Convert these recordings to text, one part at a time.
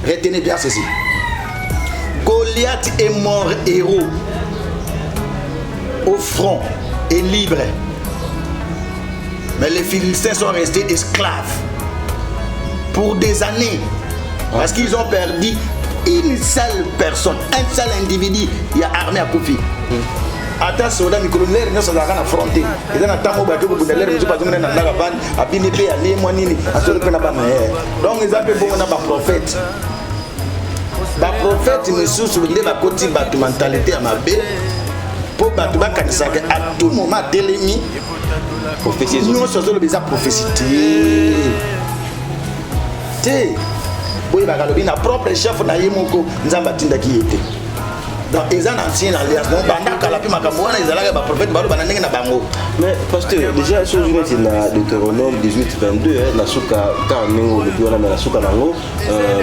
Retenez bien ceci. Goliath est mort héros au front et libre. Mais les Philistins sont restés esclaves pour des années. Parce qu'ils ont perdu une seule personne, un seul individu. Il y a armé à Koufi. Attends, soldat, les colonels ne sont pas affrontés. Ils ont attendu que vous n'ayez pas besoin d'un lagaban, à Pinépé, à Lémoinini, à ce que donc, ils appellent beaucoup de prophètes. Les prophètes, ils sont sur le côté de la mentalité à ma baie. Pour battre à tout moment, télémi. Nous sommes déjà prophécité. Oui, il y a propre chef na yemoko nzamba tinda qui était. Donc ils ont ancien alliance. Donc banda kala pi makambo wana izalaka ba prophète balo banandenge na bango. Mais pasteur, déjà sur la Deutéronome 18:22 la souka kaningo le biona na souka nango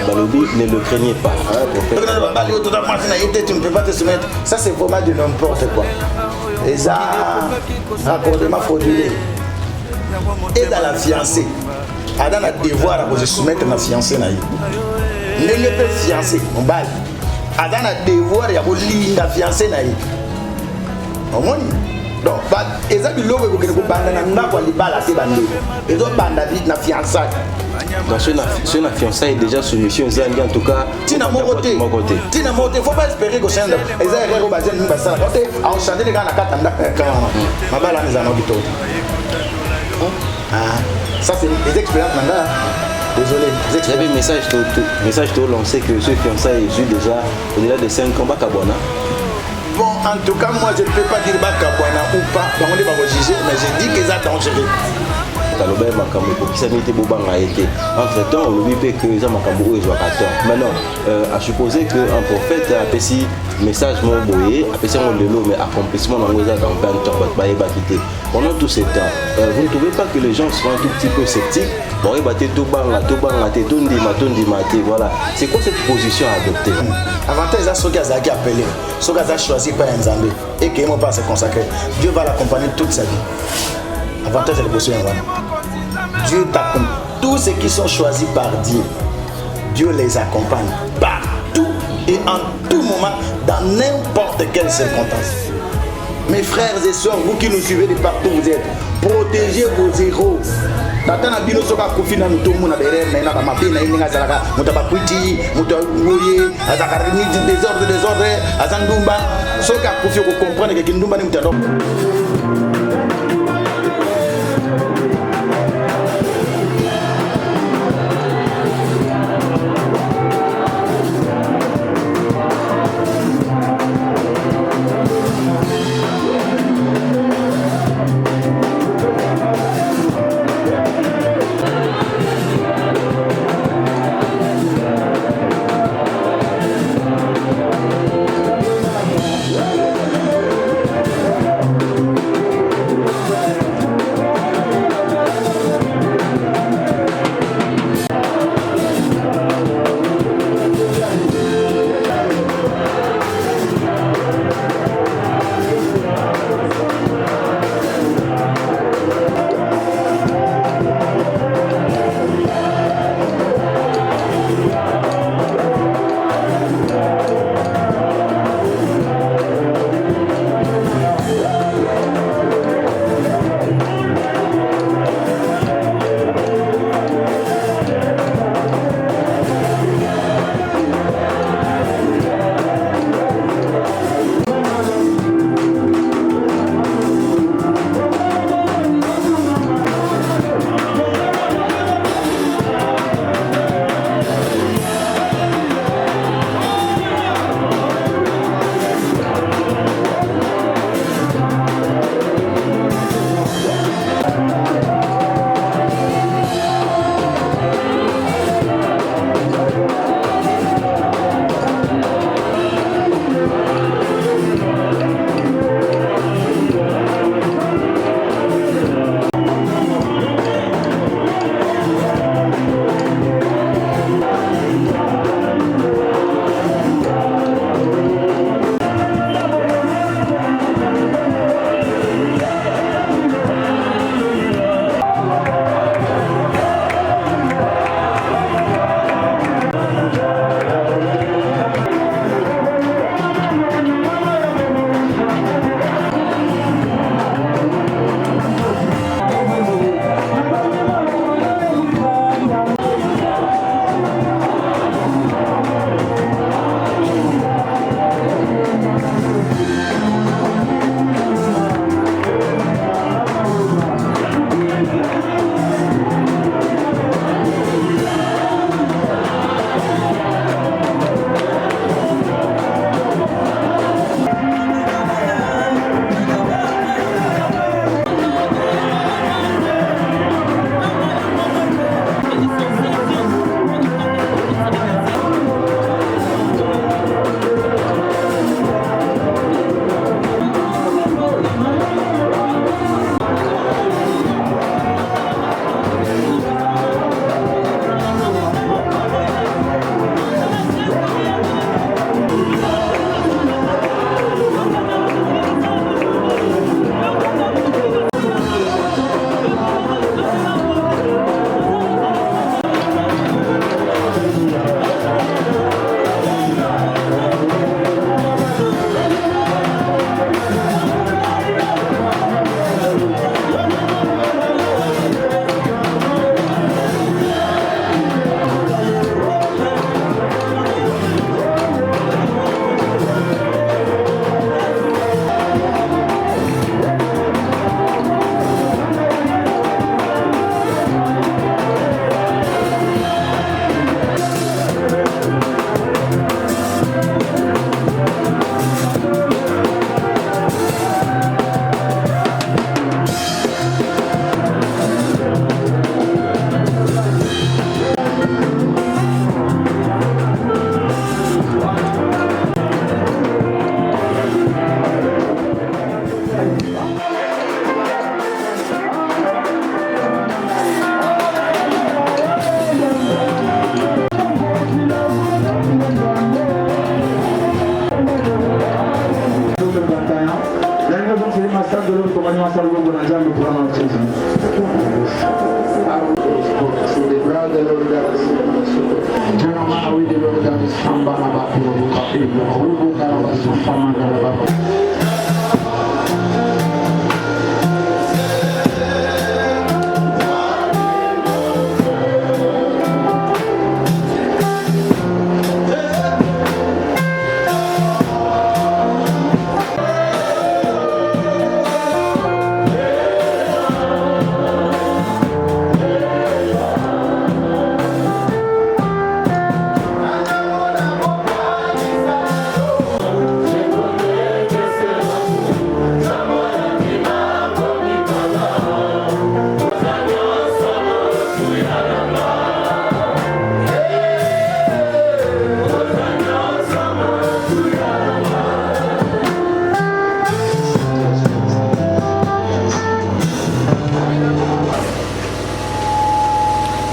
balobi ne le craignez pas prophète. Tu ne peux pas te soumettre. Ça c'est vraiment de n'importe quoi. Et ça raccordement frauduleux. Et dans la fiancée, Adam a devoir à se soumettre à la fiancée. Ne le pas fiancé, on balle. Adam a devoir à lire la fiancée. Donc, ils ont dit que vous avez fiançailles. Dans ce fiançailles déjà solution, en tout cas. Tina mon côté. Tina mon côté. Il ne faut pas espérer que c'est un. Ils ont basé nous basé là. Côté, on chanter les gars na kata ndaka. Ma balle les anneaux du tout. Ça c'est des expériences maintenant. Désolé. Vous avez un message de lancer que ce fiançailles est déjà au-delà de 5 ans Bakabwana. Bon, en tout cas, moi je ne peux pas dire Bakabwana ou pas. Donc on ne va pas juger, mais je dis que ça dangereux. Entre temps, on lui fait que les Makambo est maintenant, à supposer qu'un prophète a fait message monboyé, a fait mais accomplissement dans 20 ans. Pendant tous ces temps, vous ne trouvez pas que les gens sont un tout petit peu sceptiques? Voilà. C'est quoi cette position à adopter? Avantage, c'est ce qu'ils ont appelé, ce qu'ils ont choisi par un Zambé et qu'ils n'ont pas se consacrer. Dieu va l'accompagner toute sa vie. Avantage, c'est le position. Dieu t'accompagne. Tous ceux qui sont choisis par Dieu, Dieu les accompagne partout et en tout moment, dans n'importe quelle circonstance. Mes frères et sœurs, vous qui nous suivez de partout où vous êtes, protégez vos héros. Natana bino soka kufina mutomu na derrière na ba mapina inga zalaka mutabakwiti mutawoye azakarini désordre azandumba soka kufi ko comprendre que kindumba ni mutando.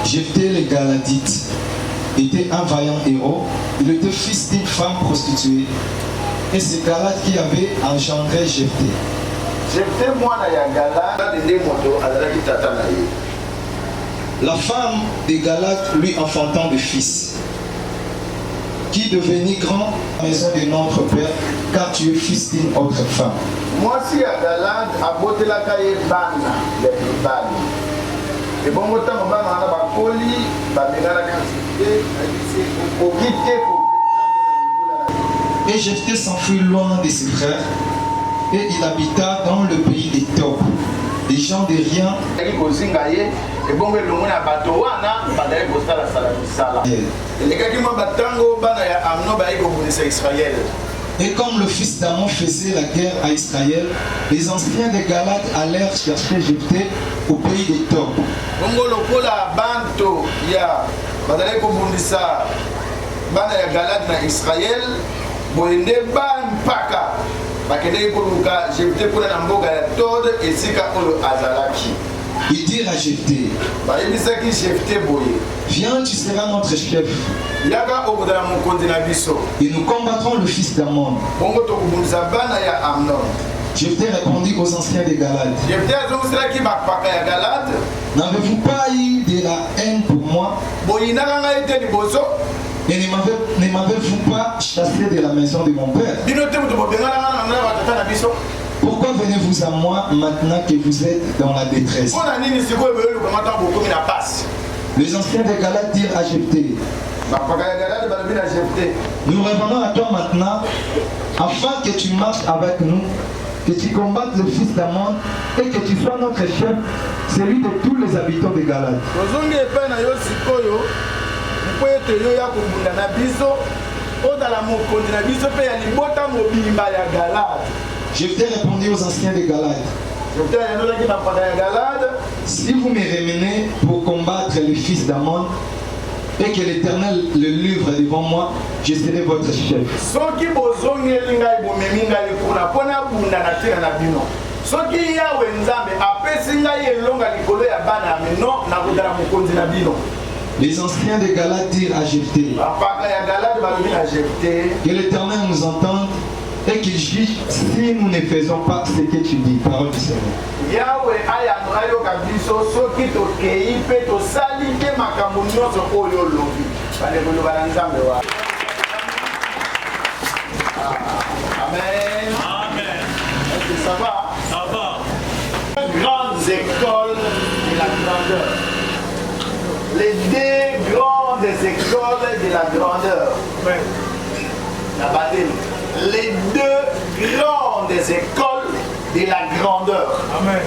Jephthé le Galadite était un vaillant héros. Il était fils d'une femme prostituée. Et c'est Galad qui avait engendré Jephthé. La femme de Galad lui enfantant des fils, qui devenit grand à la maison de notre père, car tu es fils d'une autre femme. Moi, si Galad a beauté la caille bana, les plus bas. Et bon, autant on va dans la poli, la quantité, et Jephthé s'enfuit loin de ses frères, et il habita dans le pays des Tob, des gens de rien. Et comme le fils d'Amon faisait la guerre à Israël, les anciens de Galad allèrent chercher Jephthé au pays des Tob. Ils dirent à Jephthé, viens, tu seras notre chef. Et nous combattrons le fils d'Amon. Jephthé répondit aux anciens de Galad, n'avez-vous pas eu de la haine pour moi? Et ne m'avez-vous pas chassé de la maison de mon père? Pourquoi venez-vous à moi maintenant que vous êtes dans la détresse? Les anciens de Galad dirent à Jephthé, nous revenons à toi maintenant afin que tu marches avec nous, que tu combattes le fils d'Amon et que tu sois notre chef, celui de tous les habitants de Galad. Jephthé répondit aux anciens de Galad, si vous me ramenez pour combattre le fils d'Amon et que l'Éternel le livre devant moi, je serai votre chef. Les anciens de Galad dirent à Jephthé, que l'Éternel nous entende et qu'il juge si nous ne faisons pas ce que tu dis. Parole du Seigneur. Amen. Amen. Est-ce que ça va? Ça va. Grandes écoles de la grandeur. Les deux grandes écoles de la grandeur. Amen. La bataille. Les deux grandes écoles de la grandeur. Amen.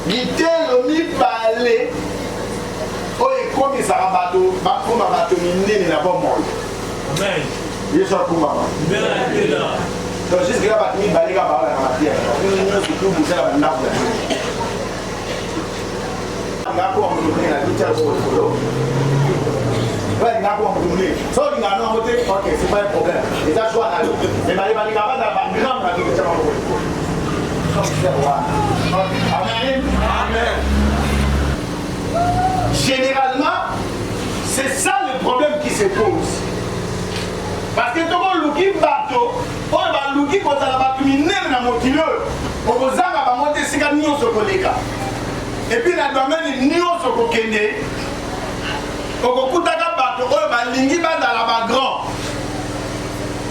L'Éternel parlé. Oh, et comme ça va bateau, na bon monde. Amen. Je suis pour maman. Donc jusque là, il va y avoir la matière. Nous surtout vous avez un arbre. On a quoi on donner la vitesse au boulot. Ouais, on a quoi on donner. Ça on a non voté. OK, c'est pas un problème. Et ça choix là. Mais il va y avoir la grande la vitesse au boulot. Amen. Amen. Généralement, c'est ça le problème qui se pose. Parce que tout le monde qui bateau, on va louer quand ça va terminer dans mon kilo. okozanga bamote esika nyonso koleka epuis na domaine nyonso kokende okokutaka bato oyo balingi bazala bagrand.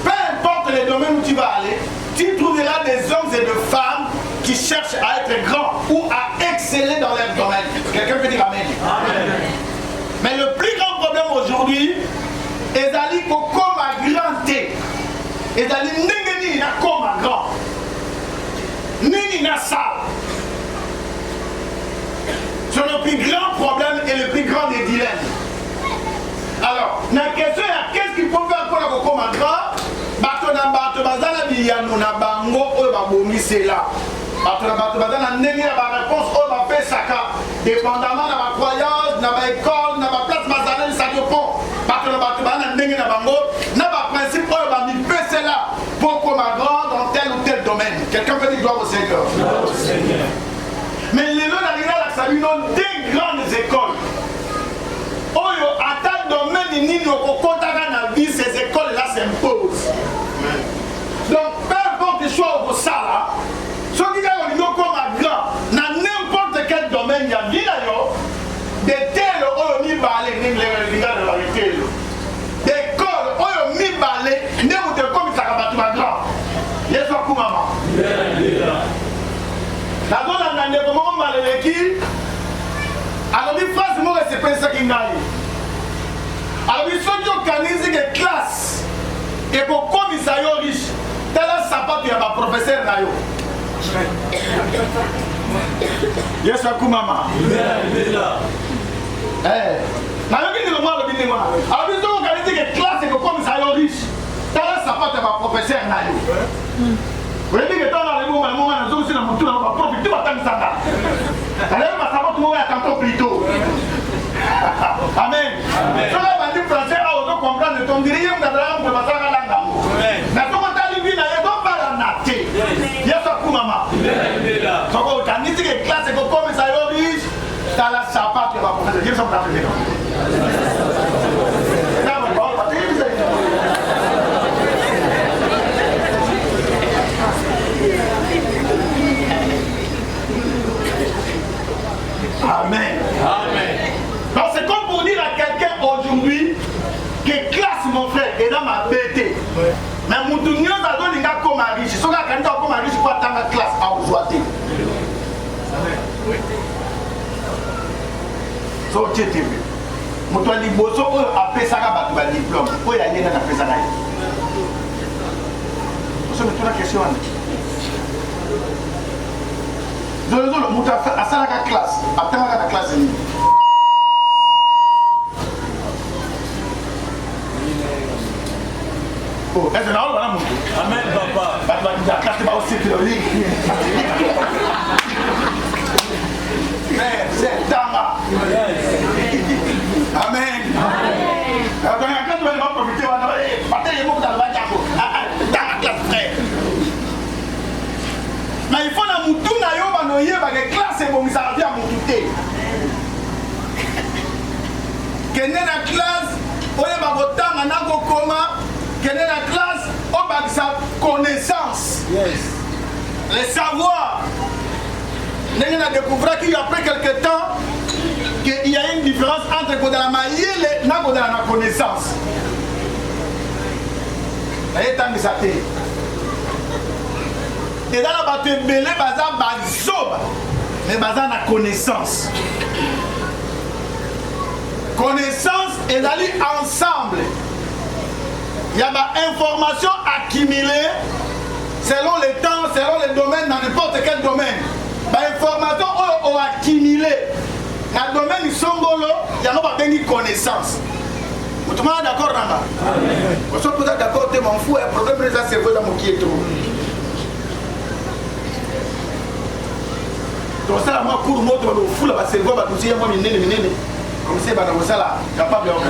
Peu importe les domaines où tu vas aller, tu trouveras des hommes et des femmes qui cherchent à être grands ou à exceller dans leur domaine. Quelqu'un peut dire amen. Amen. Mais le plus grand problème aujourd'hui, ezali kokoma grand te. Ezali ndenge nini na koma grand. Nini na sale. C'est le plus grand problème et le plus grand des dilemmes. Alors, la question est qu'est-ce qu'il faut faire pour la kokoma grand? Bato na bato bazala biyano na bango oyo babongisi là. Bato na bato bazala ndenge ya ba réponse oyo bapesaka dépendamment na ba croyance, na ba école, na ba place bazala ça dépend. Bato na bato bazala ndenge na bango na ba principe oyo ba mipese là pour comme grand dans tel ou tel domaine. Quelqu'un peut dire gloire au Seigneur. Gloire au Seigneur. Mais les lois la sabino des grandes écoles. Oyo ata domaine nini okokotaka na vie ces écoles là s'imposent. Donc peu importe le choix au sala, ce qui est comme grand dans n'importe quel domaine il y a vie là des tels oyo mi balé ni les gars de la vérité. Des écoles oyo mi balé ne vous te comme ça ka batu grand. Yesu akumama. La zone na ndeko mo maleleki alors une phrase moi c'est pas ça qui ngaï. Alors il faut organiser des classes et pour commissaire riche tel sapato ya ba professeur na yo. Yes akumama. Na yo ki le moi le bini moi. Alors il faut organiser des classes et pour commissaire riche tel sapato ya ba professeur na yo. Vous voyez que dans les moments, nous sommes aussi dans le monde, on va profiter de la temps. Alors, on va savoir tout le monde à tantôt plus tôt. Amen. Si on va dire français, on va comprendre ton dirigé, on va dire que ça va la langue. Mais si on va dire que on va la nater. Il y a ça pour maman. Donc, on organise des classes et qu'on commence à y aller, dans la sapate, on va profiter. Dieu s'en va faire. Amen. Amen. Donc c'est comme pour dire à quelqu'un aujourd'hui que classe mon frère est dans ma bête. Mais mon tournoi ça donne un comme riche. Si on a quand comme riche pour attendre la classe à aujourd'hui. So tete. Mon tournoi liboso a fait ça à battre diplôme. Où il a lié dans la fait ça là. Ça me tourne la question. Zolo muta asala ka classe atanga ka classe ni oh est-ce là on va mutu amen papa ba la classe ba aussi que le mais c'est tama amen donc quand tu vas profiter on va partager beaucoup dans la jambo dans la classe frère. Mais il faut que nous ayons des classes et nous avons des que la classe, on a la classe, on a sa connaissance. Le savoir. Nous avons découvert qu'après quelques temps, qu'il y a une différence entre la maille et la connaissance. Et dans la bataille belé baza bazoba mais baza na connaissance. Connaissance et d'aller ensemble. Il y a des informations accumulées selon les temps, selon les domaines, dans n'importe quel domaine. Des informations ont accumulé. Dans le domaine du Songolo, il y a pas de connaissance. Tout le monde est d'accord, Nana? Vous êtes d'accord, tu m'en fous, un problème de ça, c'est vous dans mon quiéto. Donc ça, moi, cours mot de fou là, c'est quoi, bah, tu sais, moi, comme c'est là, capable de faire.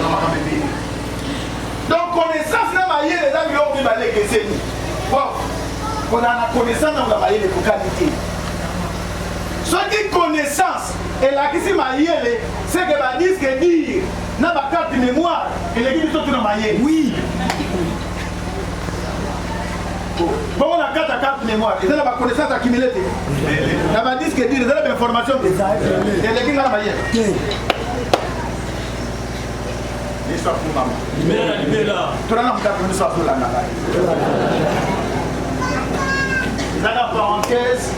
Donc, connaissance, là, ma yé, les amis, on va aller que c'est bon. On a la connaissance, on va aller les qualité. Ce qui connaissance, et là, qui c'est ma yé, c'est que va dire ce que dire, n'a pas carte de mémoire, et les gens sont dans ma yé. Oui. Bon, on a 4 mémoire. Ils ont la connaissance accumulée. La va dire ce que dit, ils ont l'information. Et les gens la maillette. L'histoire pour maman. Tout le monde a une histoire pour la nana. Dans la parenthèse,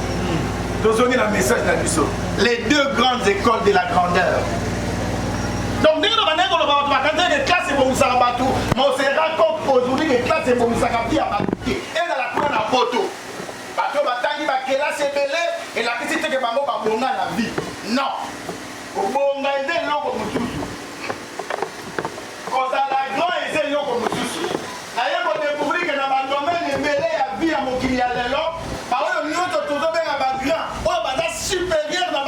nous avons un message dans l'histoire. Les 2 grandes écoles de la grandeur. Donc, dès que nous avons des classes, mais on se rend compte aujourd'hui que les classes, c'est pour nous et dans la cour à photo. Parce que là, c'est belé et la petite que maman va bonner la vie. Non. Pour bonner les gens comme nous. Quand la grande est les gens comme nous. D'ailleurs, on découvre que dans le domaine de belé, la vie à mon client, par contre, nous sommes tous bien à grand. On va supérieur dans le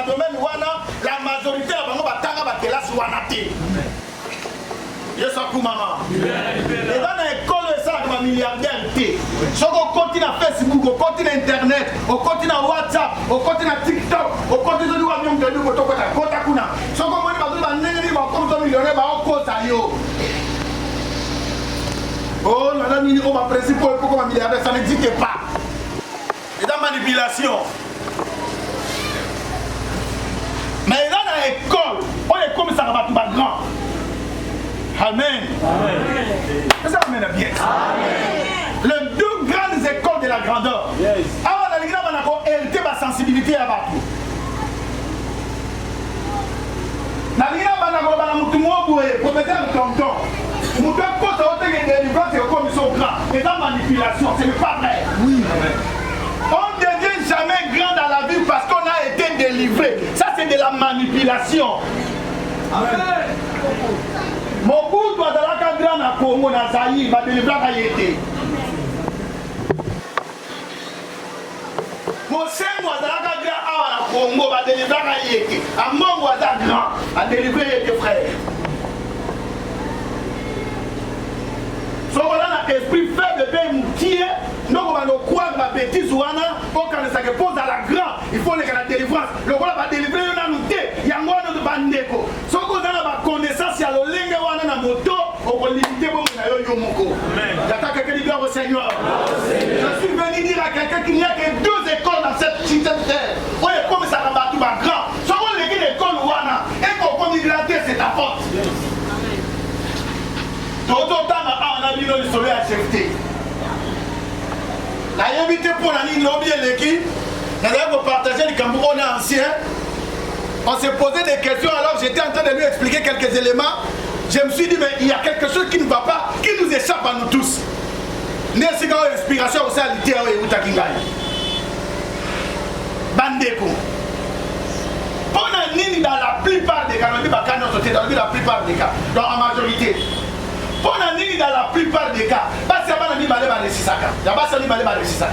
domaine où la majorité de la classe où on a été. Je suis pour maman. Et dans l'école, ça, ma milliardaire. Si on continue à Facebook, on continue à Internet, on continue à WhatsApp, on continue à TikTok, on continue à faire des choses. Si on continue à faire des millionnaires, on continue à oh, madame, on va principe pour un milliardaire, ça n'existe pas. C'est dans manipulation. Mais dans l'école, on est comme ça, on va tout grand. Amen. Amen. Ça amène bien. Amen. Les 2 grandes écoles de la grandeur. Yes. Alors, on a hérité ma sensibilité à Batou. On a manipulation, ce n'est pas vrai. Oui. On ne devient jamais grand dans la vie parce qu'on a été délivré. Ça, c'est de la manipulation. Amen. Mon bout doit dans la cadre à Congo, dans Zaïre, va délivrer à Yété. Mon sein doit dans la cadre à Congo, va délivrer à Yété. À mon voisin grand, à délivrer Yété frère. So on a l'esprit faible de moutier, donc on va nous croire ma bêtise ou quand ça pose à la grande, il faut les la délivrance. Le roi va délivrer une année, il y a un de bandeko. So on a la connaissance, il y a le lingue ou la moto, on va limiter pour nous yomoko. J'attends quelqu'un qui dit au Seigneur. Je suis venu dire à quelqu'un qu'il n'y a que 2 écoles dans cette terre. On est comme ça va tout grand. So on les l'école ou et qu'on peut gratter, c'est ta faute. Tout autant on a mis le soleil à acheter. La invité pour la ligne lobby et l'équipe, nous allons partager les Camerounais anciens. On s'est posé des questions alors j'étais en train de lui expliquer quelques éléments. Je me suis dit, mais il y a quelque chose qui ne va pas, qui nous échappe à nous tous. N'est-ce pas une inspiration aussi à l'idée et Utakingai. Bandeko. Pendant Nini dans la plupart des cas, on dit dans la plupart des cas, dans la majorité. Pendant Nini dans la plupart des cas, parce que pas de balé balé sisaka. Il y a pas de balé balé sisaka.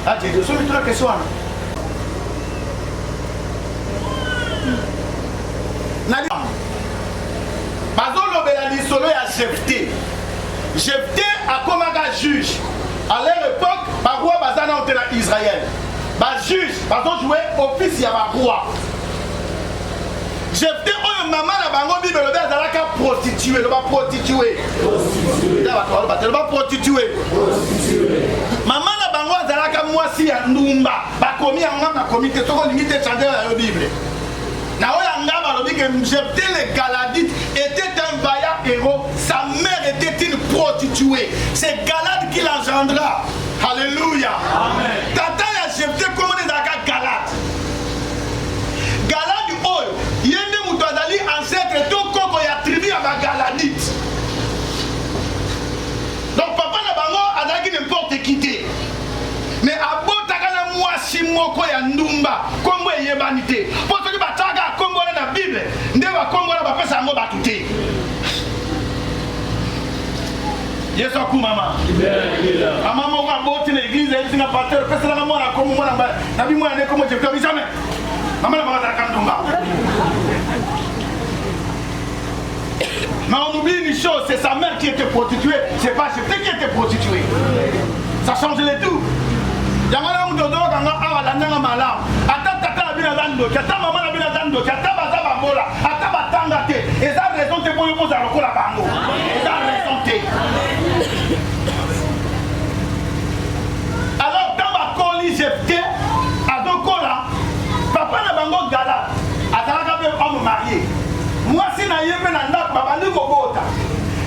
Ah, j'ai deux solutions à la question. Bazolo Belali Solo a Jephté. Jephté a comme un juge. À leur époque, le roi Bazana était en Israël. Le juge, Bazon jouait office, il y a un roi. Jephté, oh maman, la bango bible, le bel d'Alaka prostitué, le va prostituer. Le va prostituer. Maman, la bango d'Alaka moi si à Ndumba, ba commis en maman, commis que ton limite chanter la Bible. Jephté le Galadite était un vaillant héros, sa mère était une prostituée. C'est Galad qui l'engendra. Alléluia. Amen. Tata ya Jephté comment on est Galad. Galad oh, yende mutadali ancêtre tout koko ya tribu à ma Galadite. Donc papa na bango adaki n'importe qui. Mais à Botakana moi si moko ya Ndumba kombo yebanité. Pour que bataga kombo na Bible, ndeba kombo na bapesa ngo batute. Yesu ku mama. Mama mo ka boti na église et singa pasteur pesa na mwana kombo mwana ba. Na bi mwana ne kombo je ko jamais. Mama na baka ka Ndumba. Mais on oublie une chose, c'est sa mère qui était prostituée, c'est pas Jephté qui était prostituée. Ça change le tout. Yangana mudodo kanga awa landanga malam ata tata na bina dando ata mama na bina dando ata baza bamola ata batanga te eza raison te boyo boza lokola bango eza raison te pe na ndako babandi kobota.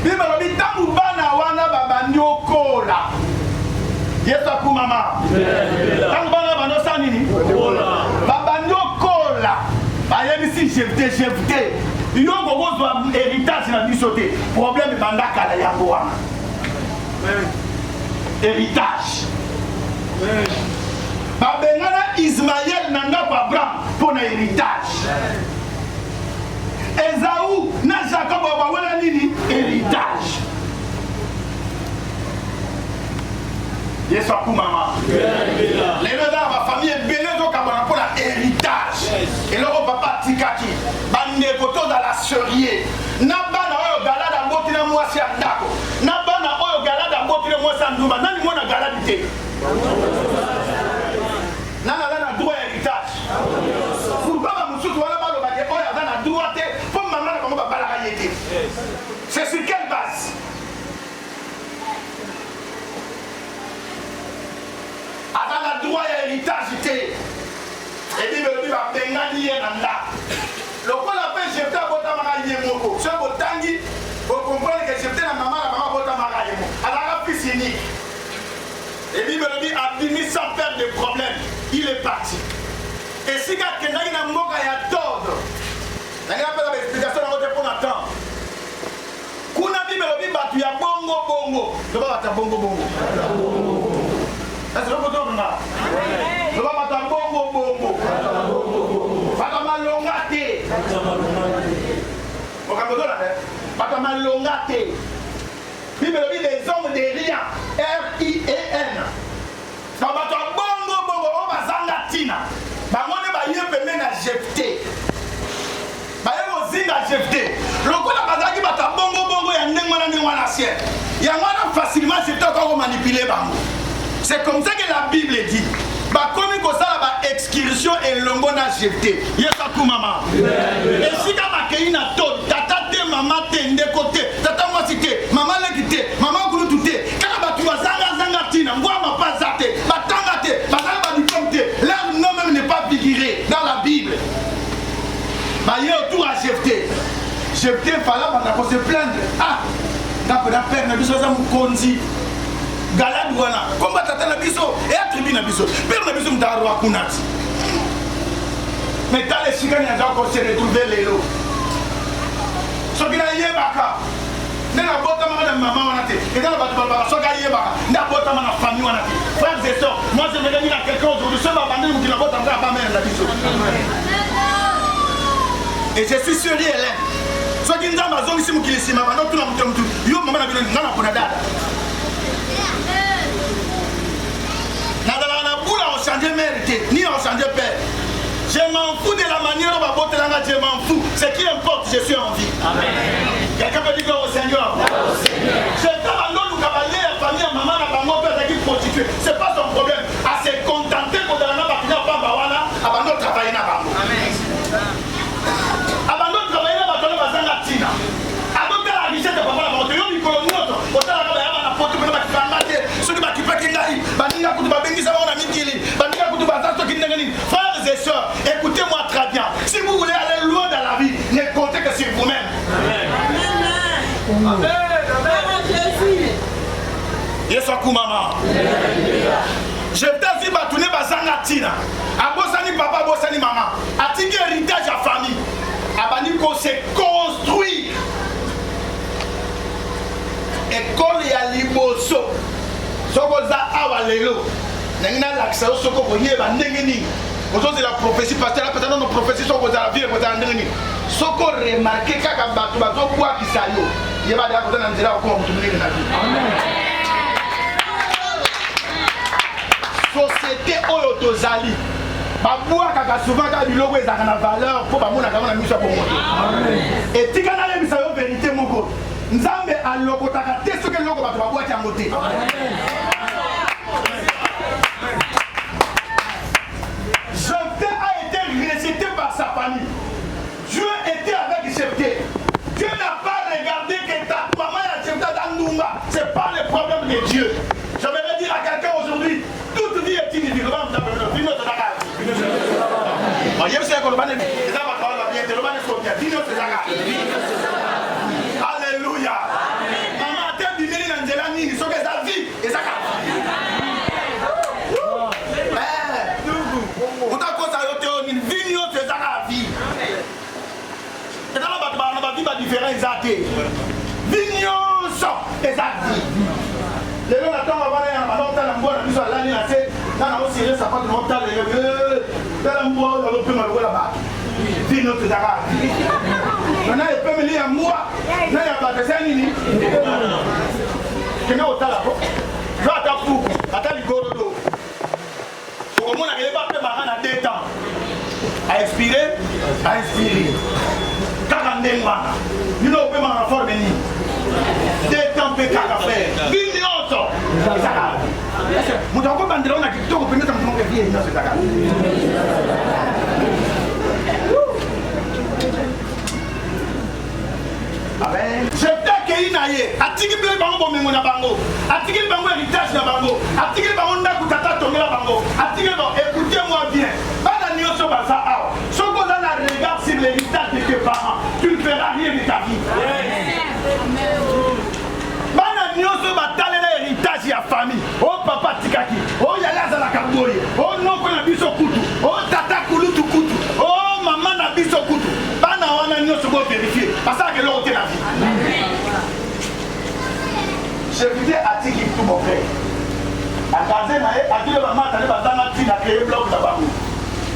Bible lobi tangu bana wana babandi okola. Yesu akumama. Tangu bana bando sa nini? Babandi okola. Bayebisi jefte. Yo kozwa héritage na biso te. Problème bandaka la yango wana. Héritage. Babengana Ismaël na ndako Abraham pour na héritage. Esaú na Jacob babawela nini? Héritage. Yesu akumama. Les deux dans ma famille belé donc à pour la héritage. Et là papa tikaki bande koto dans la serier. Na bana oyo galada mboti na mwasi andako. Na bana oyo galada mboti na mwasi anduma. Nani mwana galadi te? Nana na droit héritage. Pourquoi ba musutu wana balo ba ke oyo na droit te? Pour maman na bango ba bala yete. C'est sur quelle base? Avant la droit à héritage, et puis le livre a bengani yenda. Le quoi la paix jeté à Botamara Yemoko. C'est un tangi. Vous comprenez que jeté la maman Botamara Yemoko. Alors la fils unique. Et puis le livre a fini sans faire de problème. Il est parti. Et si quelqu'un n'a pas moka ya tordre. Il n'y a pas d'explication dans votre pour attendre. Kuna Bible le livre tu ya bongo. Le va ta bongo. Est-ce que vous comprenez? Je vais mettre bongo. Patamalongate. Vous comprenez? Patamalongate. Bible dit des hommes de rien. R-I-E-N. Ça va être bongo. On va zangatina. On va y aller à jeter. On va y aller à jeter. Le coup de la qui va être bongo. Il y a un ciel. Il y a un facilement jeter encore manipuler. C'est comme ça que la Bible dit. Comme il y a une excursion et l'ongo n'a jeté. Il y a un maman. Et si tu as une tôle, tata te, maman te, de côté, tata moi cité, maman le quitté, maman koulou touté. Quand tu vas zanga tina, moi ma pas zate, batangate, batanga diplômé. Leur nom même n'est pas figuré dans la Bible. Il y a autour à jeter. Jeter, il fallait se plaindre. Ah, d'après la père, nous sommes conduits. Galad wana komba tata na biso et attribu na biso père na biso mtaro akunati mais dans les chikani ya ko se retrouver lelo so kina yebaka nena bota mama na mama wana te et dans la batu baba so ka yebaka na bota mama na famille wana te frères et sœurs moi je me dis à quelqu'un aujourd'hui ce va bander ou qui na bota mama ba mère na biso et je suis sûr Hélène so ki nzamba zongi simu kilisima ba no tuna mutu yo mama na bino ngana kuna dada. On change mérité, ni on change père. Je m'en fous de la manière dont on va je m'en fous. Ce qui importe, je suis en vie. Amen. Quelqu'un peut dire gloire au Seigneur. Je t'abandonne au cavalier, la famille, maman, la maman, père qui prostituée. Ce n'est pas son problème. À se contenter quand on a pas fini à Bawana, abandonne travailler dans Bango. Abandonne travailler dans Bango, dans la Tina. Abandonne la richesse de papa, la montagne, il colonise. Autant la caméra, la photo, la mater. Ceux qui m'occupent qui n'arrivent, Banina Koutubabengi, ça va, on a mis Kili. Frères et sœurs, écoutez-moi très bien. Si vous voulez aller loin dans la vie, ne comptez que sur vous-même. Amen. Yesoku maman. Je t'ai dit batoune bazangatina. Abosani papa, abosani maman. Atiki héritage à famille. Abani qu'on s'est construit. École ya liboso. Sokoza awalelo. Nengna l'accès au soko boye ba ndengeni. Aujourd'hui la prophétie pasteur la peut-être nos prophéties sont aux avis aux ndengeni. Soko remarquer kaka batu bato kwa kisayo. Yeba da ko na nzela ko mutumini na vie. Amen. Société oyo tozali. Babua kaka souvent ka biloko ezaka na valeur pour ba mona ka na miso ko moto. Amen. Et tikana le misayo vérité moko. Nzambe alokotaka te soki loko bato babua ti angote. Amen. Jephthé a été rejeté par sa famille. Dieu était avec Jephthé. Dieu n'a pas regardé que ta maman a Jephthé dans Numba. Ce n'est pas le problème de Dieu. Je vais dire à quelqu'un aujourd'hui, toute vie est inutile. Je te. Vignoso exact. Les gens attendent avant d'aller à la maison, t'as l'emboire, la mise à l'année, la tête, t'as la hausse, ça passe de montagne, t'as l'emboire, on peut me là-bas. Dis notre Dakar. Maintenant, il peut me lire à moi. Non, il n'y a pas de ça, Nini. Tu n'as pas là. Va à ta fou. Attends, il go dodo. Pour que mon arrive pas faire marrer à 2 temps. À expirer, à inspirer. Kakandé mana. Il n'a pas marrer à faire venir. 2 temps peut faire. Vignoso. Dakar. Mon temps, quand on a dit que tu peux mettre mon pied dans ce Dakar. Je t'ai naye, atiki ple bango mengo na bango, atiki bango héritage na bango, atiki bango ndaku tata tongela bango, atiki bango écoutez-moi bien. Bana nyoso baza awa. Soko dans la regard sur l'héritage de tes parents, tu ne feras rien de ta vie. Bana nyoso batale na héritage ya famille. Oh papa tikaki, oh yala za la kaboye, oh non ko na biso kutu, oh tata kulutu kutu, oh maman na biso kutu. Bana wana nyoso go vérifier parce que l'autre la vie. Je vidais Atiki tout mon frère. À Gazena, à dire maman, t'allais pas dans la tine à créer bloc là-bas.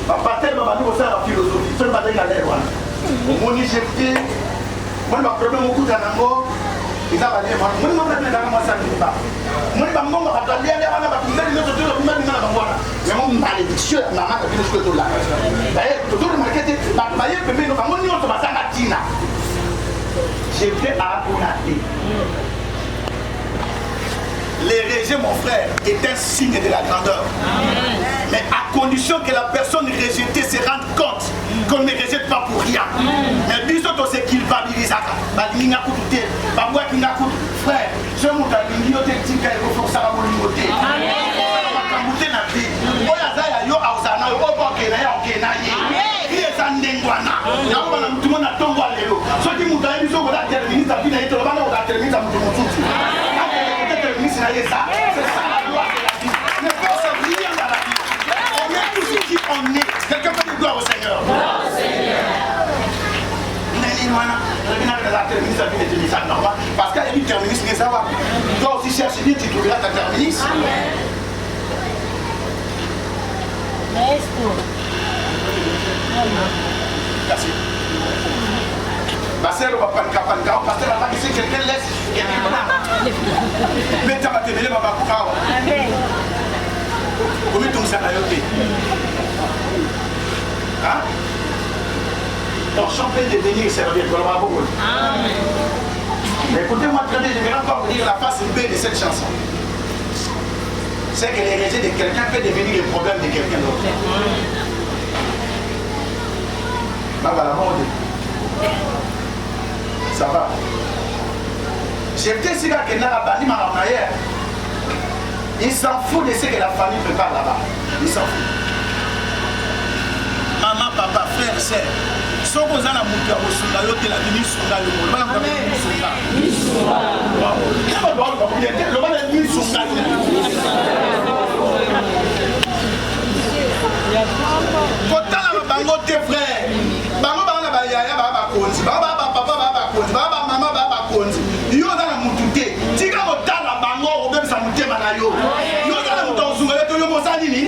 Papa, tel maman, nous, ça la philosophie. Seul matin, il a l'air. Mon j'ai vidé. Moi, ma problème au coup d'anango. Il a valé. Moi, je m'en ai dans moi, ça ne dit pas. Moi, je m'en vais pas aller à la mais mon malédiction, maman, qui nous fait tout là. D'ailleurs, tout le monde qui était, bah, il peut nous faire mon nom, ça va s'en tina. J'ai fait à Akonate. Les rejet, mon frère, est un signe de la grandeur. Mais à condition que la personne rejetée se rende compte qu'on ne rejette pas pour rien. Mais bisous, c'est qu'il va dire ça. Frère, je monte à l'ignoté, il faut que ça va m'ignoter. C'est ça la loi de la vie. Ne pense rien dans la vie. On est tous qui on est. Quelqu'un peut dire gloire au Seigneur. Gloire au Seigneur. Parce qu'elle est une terministe, mais ça va. Toi aussi cherche bien, tu trouveras ta terministe. Merci. Parce que le papa parce que là-bas, ici, quelqu'un laisse. Mais tu vas te mêler, papa, pour toi. Comment tu me sers à yoter? Hein? Donc, champion de venir servir, pour le beaucoup. Mais écoutez-moi très bien, je vais encore vous dire la face B de cette chanson. C'est que l'hérésie de quelqu'un peut devenir le problème de quelqu'un d'autre. Voilà, mon ça va. J'étais si là que n'a pas dit ma marière. Il s'en fout de ce que la famille prépare là-bas. Il s'en fout. Maman, papa, frère, sœur. Si vous avez un bouquet au Soudan, vous avez la ministre Soudan, vous avez la ministre Soudan. Vous avez la ministre Soudan. Pourtant, la bango tes frères. Bango bana ba yaya ba ba konzi. Baba papa ba konzi. Baba mama ba konzi. Yo za na mututé. Tika motala bango obebisa mutema na yo. Yo za na mutozunga leto yo mosani ni.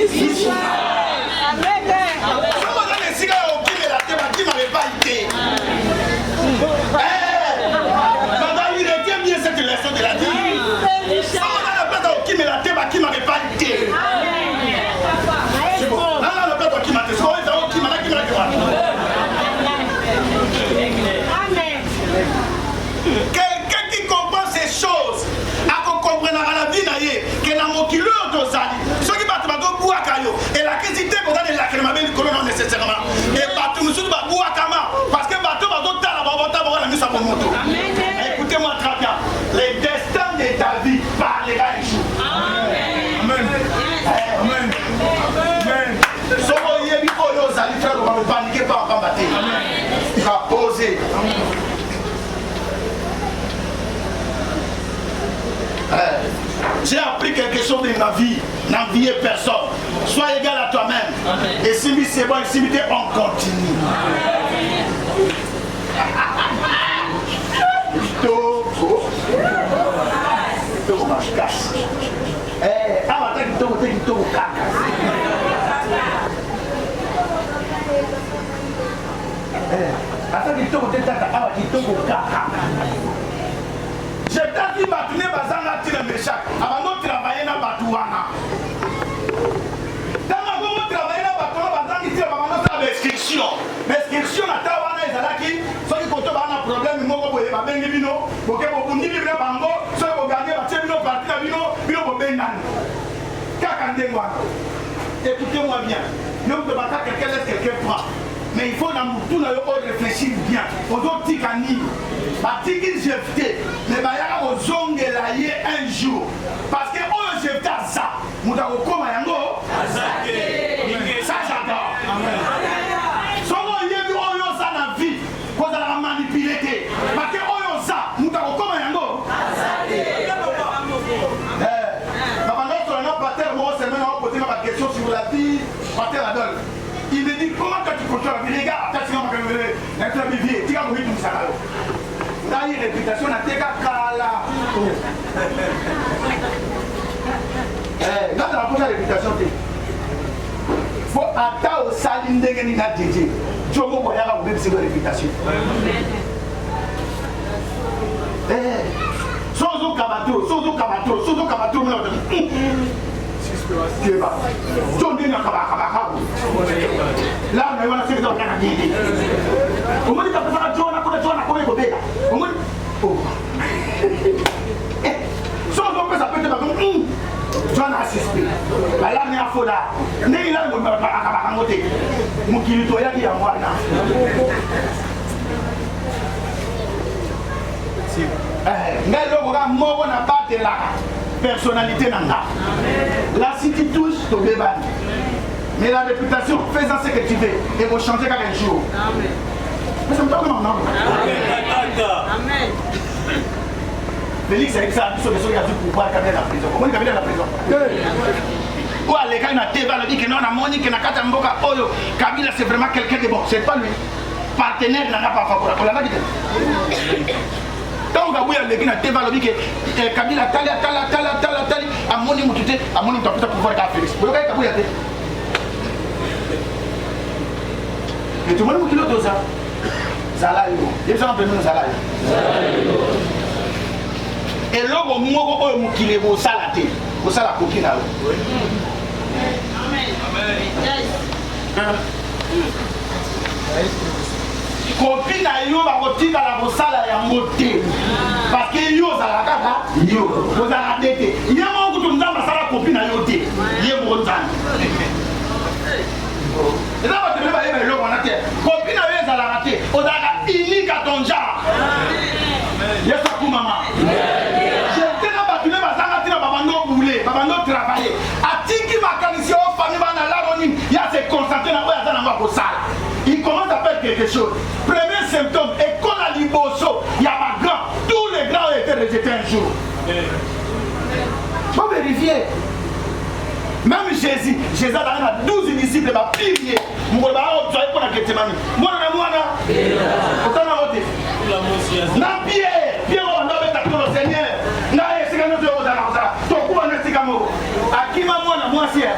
Amen. Comment dans les cigares au qui la tête qui m'avait pas été. Madame, il était bien cette leçon de la vie. Comment dans la tête au qui la tête qui m'avait pas été. Quelqu'un qui comprend ces choses, à qu'on comprenne à la vie que la mokilo dosali, ceux qui battent bateau bouakayo, et la quantité qu'on a de la crème avec le colonel nécessairement, et bateau nous sommes bouakama, parce que bateau bateau t'as la babota pour la mise à mon moto. Écoutez-moi très bien, les destins de ta vie parlera les jours. Amen. Amen. Amen. Somo yebi oyo zali frère, on va paniquer pas en combattre. Tu vas poser. J'ai appris quelque chose de ma vie, n'enviez personne. Sois égal à toi-même. Et si c'est bon, si on continue. kitoko kaka. Ata kitoko te tata awa kitoko kaka. J'ai dit batu ne bazanga tira meshak. Abando travailler na batu wana. Tanga gomo travailler na batu na bazangi tira babando ta restriction. Restriction na ta wana ezalaki soki koto bana problème moko boye babengi bino, boke bobundi bino bango, soki bogarder batie bino parti na bino, bino bobendani. Kaka ndengo wana. Écoutez-moi bien. Ne me pas quelqu'un laisse quelqu'un prend. Mais il faut tout réfléchir bien. On doit dire qu'à Nîmes, Batiki jeté, mais Bayaka au zongue un jour. Parce que on jeté à ça. Moutako Koma Yango, ça j'adore. Souvent il y a eu Oyo ça dans la vie, qu'on a manipulé. Parce que Oyo ça, Moutako Koma Yango. Ma question sur la vie, Pater Adolphe. Il me dit comment toi tu contrôles la vie, les gars, attention, tu as mourir tout ça. Là, il y a une réputation, na teka kala. Là, tu as posé la réputation. Il faut attendre au saline de Geni na DJ. Tu vas voir la réputation. Sozo Kabato, là, on a fait dans la vie. On m'a dit que ça va jouer, on a joué. Sans que ça peut être comme John a assisté. Là, on est à Foda. Mais il a un côté. Mon kilito, il y a moi là. Mais le gars, moi, on n'a pas de là. Personnalité nanga. Là, si tu touches, tu es ban. Mais la réputation, fais-en ce que tu veux. Et vous changer quelques jours. Amen. Mais ça me donne comment non? Amen. Félix avec ça, il a dit pouvoir cabinet la prison. Comment il cabinet la prison? Quoi, les gars, il a dit que non, on a moni, que Nakata Mboka, Oyo, Kabila, c'est vraiment quelqu'un de bon. C'est pas lui. Partenaire n'a pas favorable. On l'a dit. Donc, il y a des gens qui ont dit que Kabila tali, amoni mutute, amoni mutapita pouvoir de Félix. Vous voyez Kabila tali. Mais tout le monde qui l'a ça. Zalaïo. Les gens ont Zalaïo. Et là, au moment où vous avez vos salatés, vous avez la coquine à vous. Amen. Copine à yo va retirer la bossala ya moté parce que yo za la kaka yo vous a raté il y a mon coup de sala copine à yo té il est bon temps et là va te lever le on a té copine à yo za la raté on a unique à ton genre yes pour maman j'étais là battu les bazanga tina babando boulé babando travailler atiki makanisio famille bana la roni ya se concentrer na oya za na ba bossala. Il commence à faire quelque chose. Premier symptôme, et quand la liboso, il y a ma grand, tous les grands ont été rejetés un jour. Il faut vérifier. Même Jésus a 12 disciples, il va pilier. Moi, je vais pour la Gethsemane. Moi, je vais na Pierre, Pierre, on va le Seigneur. Na c'est quand nous sommes ton coup, on est Sikamo. À qui m'a moi, c'est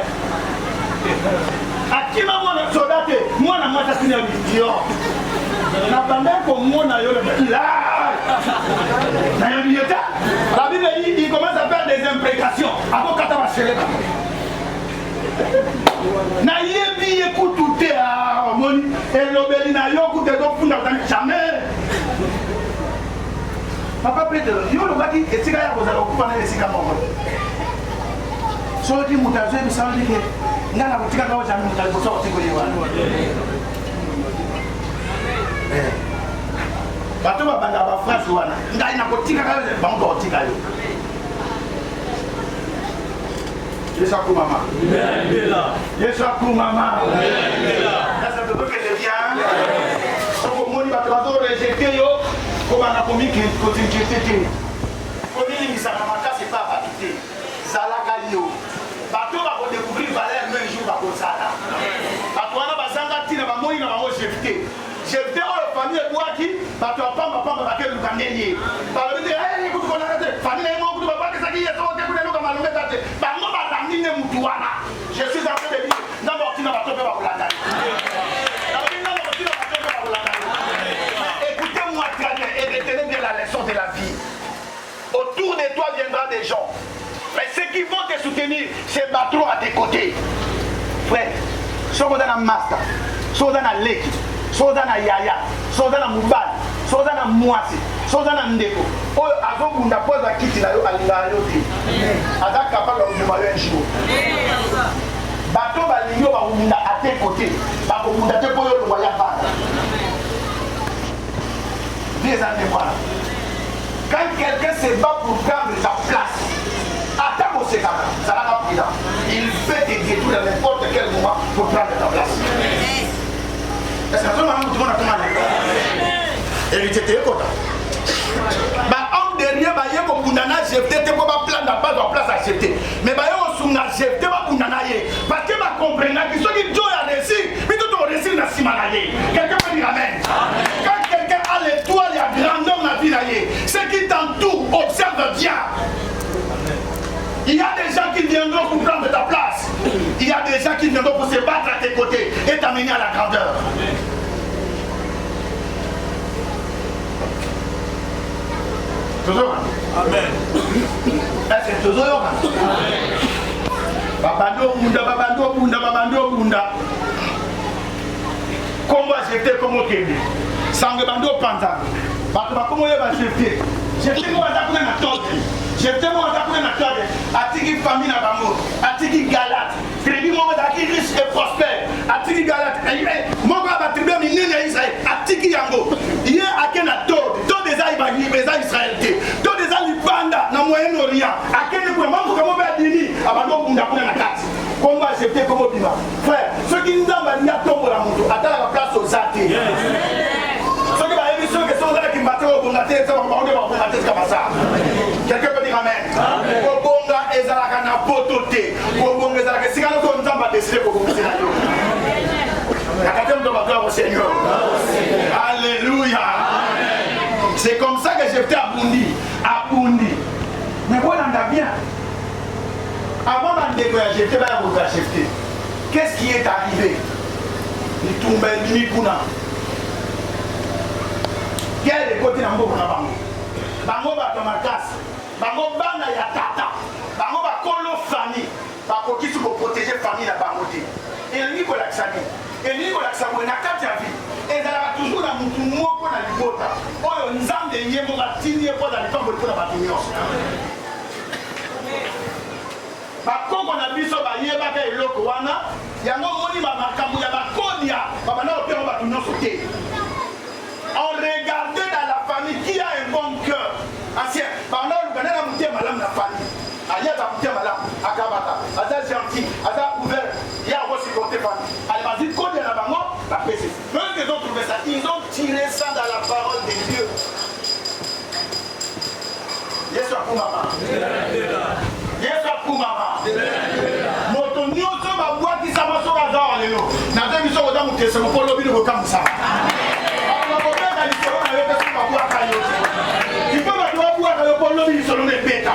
akima mwana soldate mwana mwata sina bidio na banda ko mwana yo là na yobiyeta la Bible dit il commence à faire des imprécations avant kata va chérer na yebi ekutute a moni elobeli na yo kute do funda jamais papa Pedro yo lo baki etika ya kozala okupa na esika moko so di mutazo ebisalo dike ngana kutika kwa jamii mtalipotoa kutika hiyo watu bato babanga ba France wana ngai na kutika kwa bango kutika hiyo Yesu akumama Yesu akumama sasa tutoke le bien soko moni bato bazo rejeter yo ko bana komiki kotinjete ko nini misana makasi pa batite zalaka yo bato va découvrir valeur un jour va comme ça là bato wana bazanga tina ba moi na ba jeté au famille boaki bato pamba ba ke lukandeni ba le dire eh ko ko na te famille mo ko ba ka saki ya to ke ko na ka malonga tate ba mo ba tangine mutu wana des gens. Mais ceux qui vont te soutenir se battront à tes côtés. Frère, si on a un master, si on a un leki, si on a un yaya, si on a un moubal, si on a un moisi, si on a un ndeko, on a posé la kiti là, on a capable de faire un jour. Bateau va l'ignorer à tes côtés, va vous tes pour le voyage. Des années voilà. Quand quelqu'un se bat pour prendre sa place, attends au sécana, ça n'a pas pris là. Il fait des détours à n'importe quel moment pour prendre ta place. Est-ce que tout le monde a commandé? Et il était écouté. En derrière, il y a un Kundana Jefté, il y a un plan de place à Jefté. Mais il y a un Sunga Jefté, Kundana Ye. Parce que je comprends que ceux qui ont réussi, mais tout ont réussi dans Simanaye. Quelqu'un peut dire Amen. Quand quelqu'un a l'étoile, il y a grandeur dans la vie. Ceux qui t'entourent observent bien. Il y a des gens qui viendront pour prendre ta place. Il y a des gens qui viendront pour se battre à tes côtés et t'amener à la grandeur. Toujours. Amen. Est-ce que toujours? Babando bunda. Comment j'étais comme au Québec? Sangue bando panta. Comment il va jeter? J'étais moi à la tête. J'étais moi à la tête. Atiki famille na bango. Atiki galate. Crédit moi d'aki riche et prospère. Atiki galate. Moi va battre mi nene Israël. Atiki yango. Hier à Kena Tod. Tod des aïbani des Israël. Tod des alibanda na Moyen-Orient. À Kena quoi mango comme va dini. Abando bunda kuna na kati. Comment j'étais comme bima. Frère, ceux qui nous ont banni à tomber la moto. Attends la place aux athées. Ceux qui m'ont émission que sont là qui m'ont au bongaté, ça va me bongaté comme ça. Quelqu'un peut dire Amen. Au bonga et zalaka na pototé. Au bonga et zalaka si quand on t'en va décider pour commencer là. La quatrième de ma gloire au Seigneur. Alléluia. C'est comme ça que j'étais à Bundi. Mais voilà, on a bien. Avant de découvrir, j'étais pas à Chefté. Qu'est-ce qui est arrivé? Il tombe ni kuna. Quel est le côté d'Ambo na bango? Bango ba tomakas. Bango bana ya tata. Bango ba kolo famille. Bango qui se protéger famille na bango té. Et lui ko laksani. Et lui ko laksamo na kati ya vie. Et ça va toujours na mutu moko na libota. Oyo nzambe yemo ba tinye ko na likambo ko na ba nyonso. Bakoko na biso bayebaka eloko wana yango moni makambo ya bakodia babana opero bato nyonso te. On regardait dans la famille qui a un bon cœur. Ancien, pendant le Ghana, on a madame la famille. Aïe, on a madame Akabata. Aza gentil, Aza ouvert. Il y a aussi côté famille. Allez, vas-y, quand il y a la bango, la paix. Eux qui ont trouvé ça, ils ont tiré ça dans la parole de Dieu. Yesu pour maman. Yesu pour maman. Moto nyoto ba boîte ça va so bazar lelo. Na demi so oda mutese mo polo bi no kam ça. Il faut que tu aies un solo de bêta.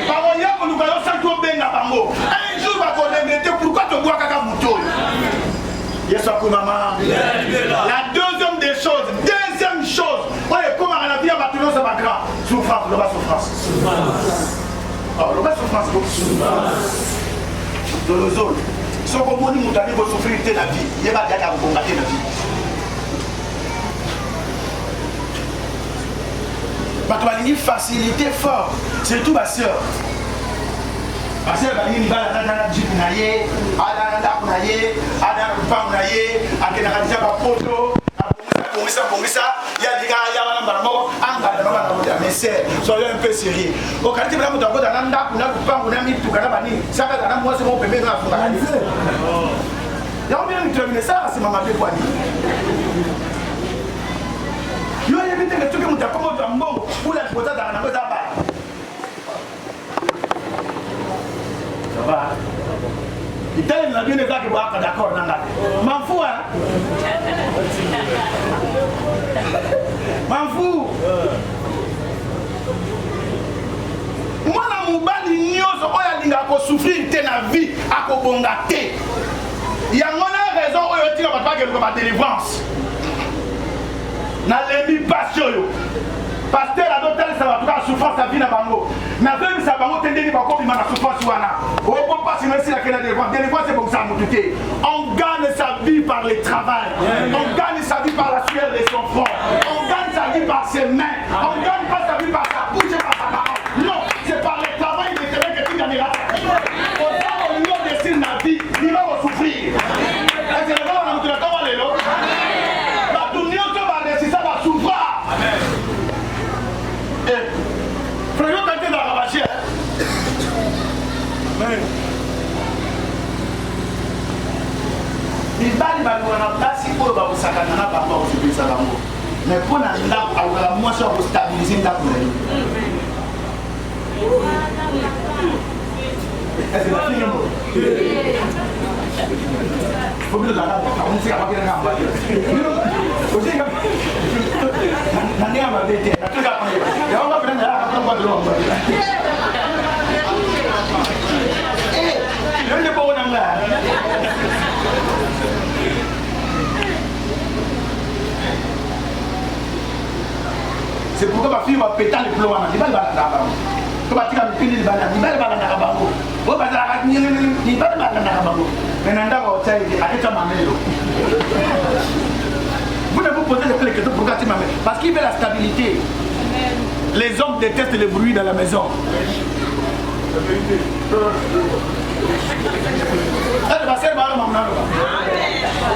Par exemple, nous allons s'entendre bien à Bango. Un jour, on va regretter pourquoi tu bois caca mouton. Yes, maman. La deuxième des choses, deuxième chose, comment on a dit à Batuno, ça va grand. Souffrance, le bas souffrance. Oh, le bas souffrance, de l'ozone. Si on comprend nous, nous avons souffrir de la vie. Il n'y a pas de combattre la vie. Parce que une facilité fort, surtout ma soeur. Ma soeur va dire qu'il va dans la jeep naïe, à la naïe, à la femme naïe, à la photo, à ça, il y a des gars, il y a un barbeau, mais c'est, soyez un peu sérieux. Au quartier, vous avez un peu d'ananda, vous avez un peu de canabani, ça va dans moi, c'est mon bébé dans la foule. Il y a bien terminé ça, c'est ma mère poignée. Yo évité que tu me dises comment tu as bon pour la photo dans la maison. Ça va. Il t'a dit que tu es d'accord. M'en fous, hein? M'en fous. Moi, la moubali nyoso oya linga ko souffrir te na vie a ko bonga te. Il y a une raison oyo tira pas que ko ba délivrance. Na lemi passion yo. Pasteur a d'autres ça va trouver souffrance à vie na bango. Mais avec ça bango nini bakobima na souffrance wana opopasi même si la kena délivrance c'est comme ça motuté on gagne sa vie par le travail on gagne sa vie par la sueur de son front on gagne sa vie par ses mains on gagne pas sa vie par sa bouche et par sa parole non c'est par le travail de terrain que tu gagneras ta vie au temps où l'on décide la vie il va souffrir et c'est le moment où on a tout le temps frère, quand tu es dans la machine, il va y avoir un place qui peut avoir sa canne à part au sujet de sa langue. Mais pour la moi, ça va stabiliser la couleur. Est-ce que c'est fini? Faut que la on sait pas qu'il y a un nani amabete natuka pale yaomba penda hapa ndio ndio kwa nanga c'est pourquoi ma fille va péter les plombs on dit pas là comme tu as mis le bana ni bala bala na bango bo bazala ni bala bala na bango mais nanda ko tsayi akita mamelo. Vous ne vous posez pas les questions pourquoi tu m'amènes. Parce qu'il veut la stabilité. Les hommes détestent le bruit dans la maison.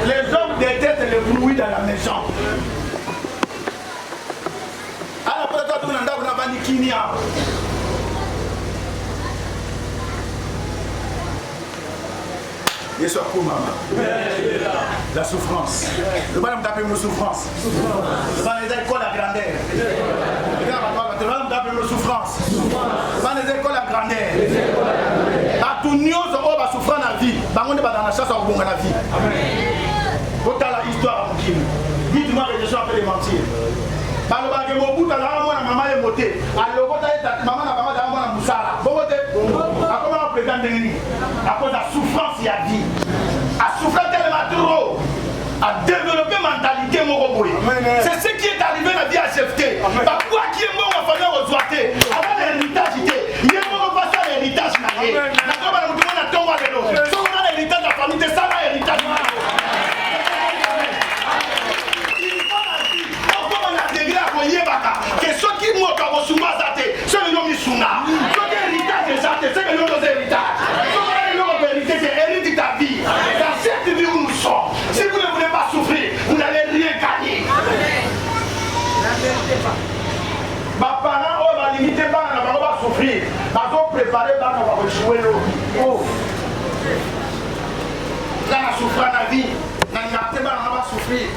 Les hommes détestent le bruit dans la maison. Et soit pour maman. La souffrance. Le bonhomme t'appelle une souffrance. Le bonhomme école la grandeur. Le bonhomme t'appelle une souffrance. Le bonhomme école la grandeur. À tout niveau, on va souffrir dans la vie. On est dans la chasse, on va la vie. Quand tu as l'histoire à Moukine, dites-moi que je suis un peu de mentir. Par le bas de mon bout, tu as la maman est montée. Alors, quand tu as maman, la maman, la moussala. Bon, à comment on présente des lignes? À cause de la souffrance, il y a vie. À souffrir tellement trop, à développer mentalité moroboué. C'est ce qui est arrivé dans la vie à chefté. Pourquoi qui est mort en famille aux oités? Avant l'héritage, il est mort en passant l'héritage. On a l'héritage de la famille, c'est ça l'héritage. Que ceux qui mourent quand vous soumez à ceux qui ont mis souna. Ceux qui héritage des athées, ceux qui ont des héritages. Ceux qui ont vérité, c'est hérite ta vie. Dans cette vie où nous sommes, si vous ne voulez pas souffrir, vous n'allez rien gagner. Ma parent, on va limiter, on va souffrir. On va préparer, on va jouer l'eau. Là, on souffre dans la vie. On va souffrir. On va souffrir.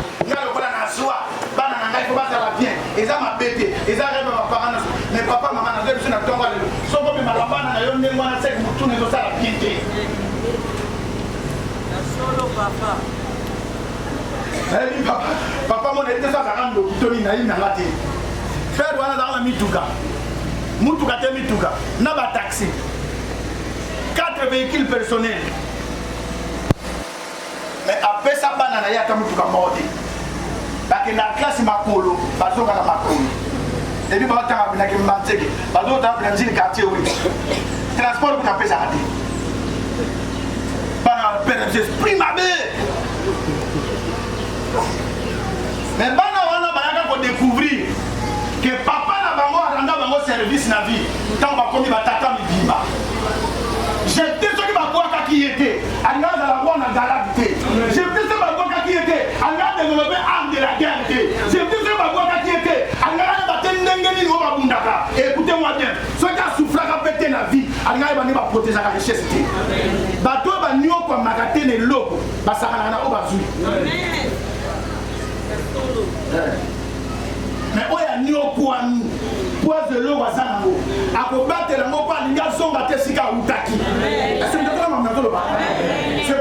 Il faut pas faire bien. Et ça m'a bêté. Et ça rêve ma parents. Mais papa, maman, on a besoin de tomber. Sauf que ma maman, on a eu un mois de sec pour tourner ça la piété. Solo papa. Eh papa, papa, mon était ça, ça rend le Tony Naïm n'a raté. Faire douane dans la Mituka. Mituka, t'es Mituka. N'a pas taxi. 4 véhicules personnels. Mais après ça, banana, il y a un Mituka mort. Parce que la classe makolo, parce qu'on a makolo. Et puis, on a un manteke, parce qu'on a un quartier, oui. Transport, vous avez ça. Pendant le père, c'est prima B. Mais pendant on a découvrir que papa n'a pas rendu un service dans la vie. Tant qu'on a tata Mibiba. J'étais ce qui m'a qui était. On a la voie dans la gravité. J'étais ce qui était. On a développé l'arme de la guerre. J'étais ce qui était. On a écoutez-moi bien. Ceux qui ont souffert à péter la vie, on a protéger la richesse. Bateau va nous comme magaté les locaux. Ça va au bazou. Mais où est nous pour nous? Pour de l'eau à Zango. À combattre la mot par les gars sont battus si car ou taki. C'est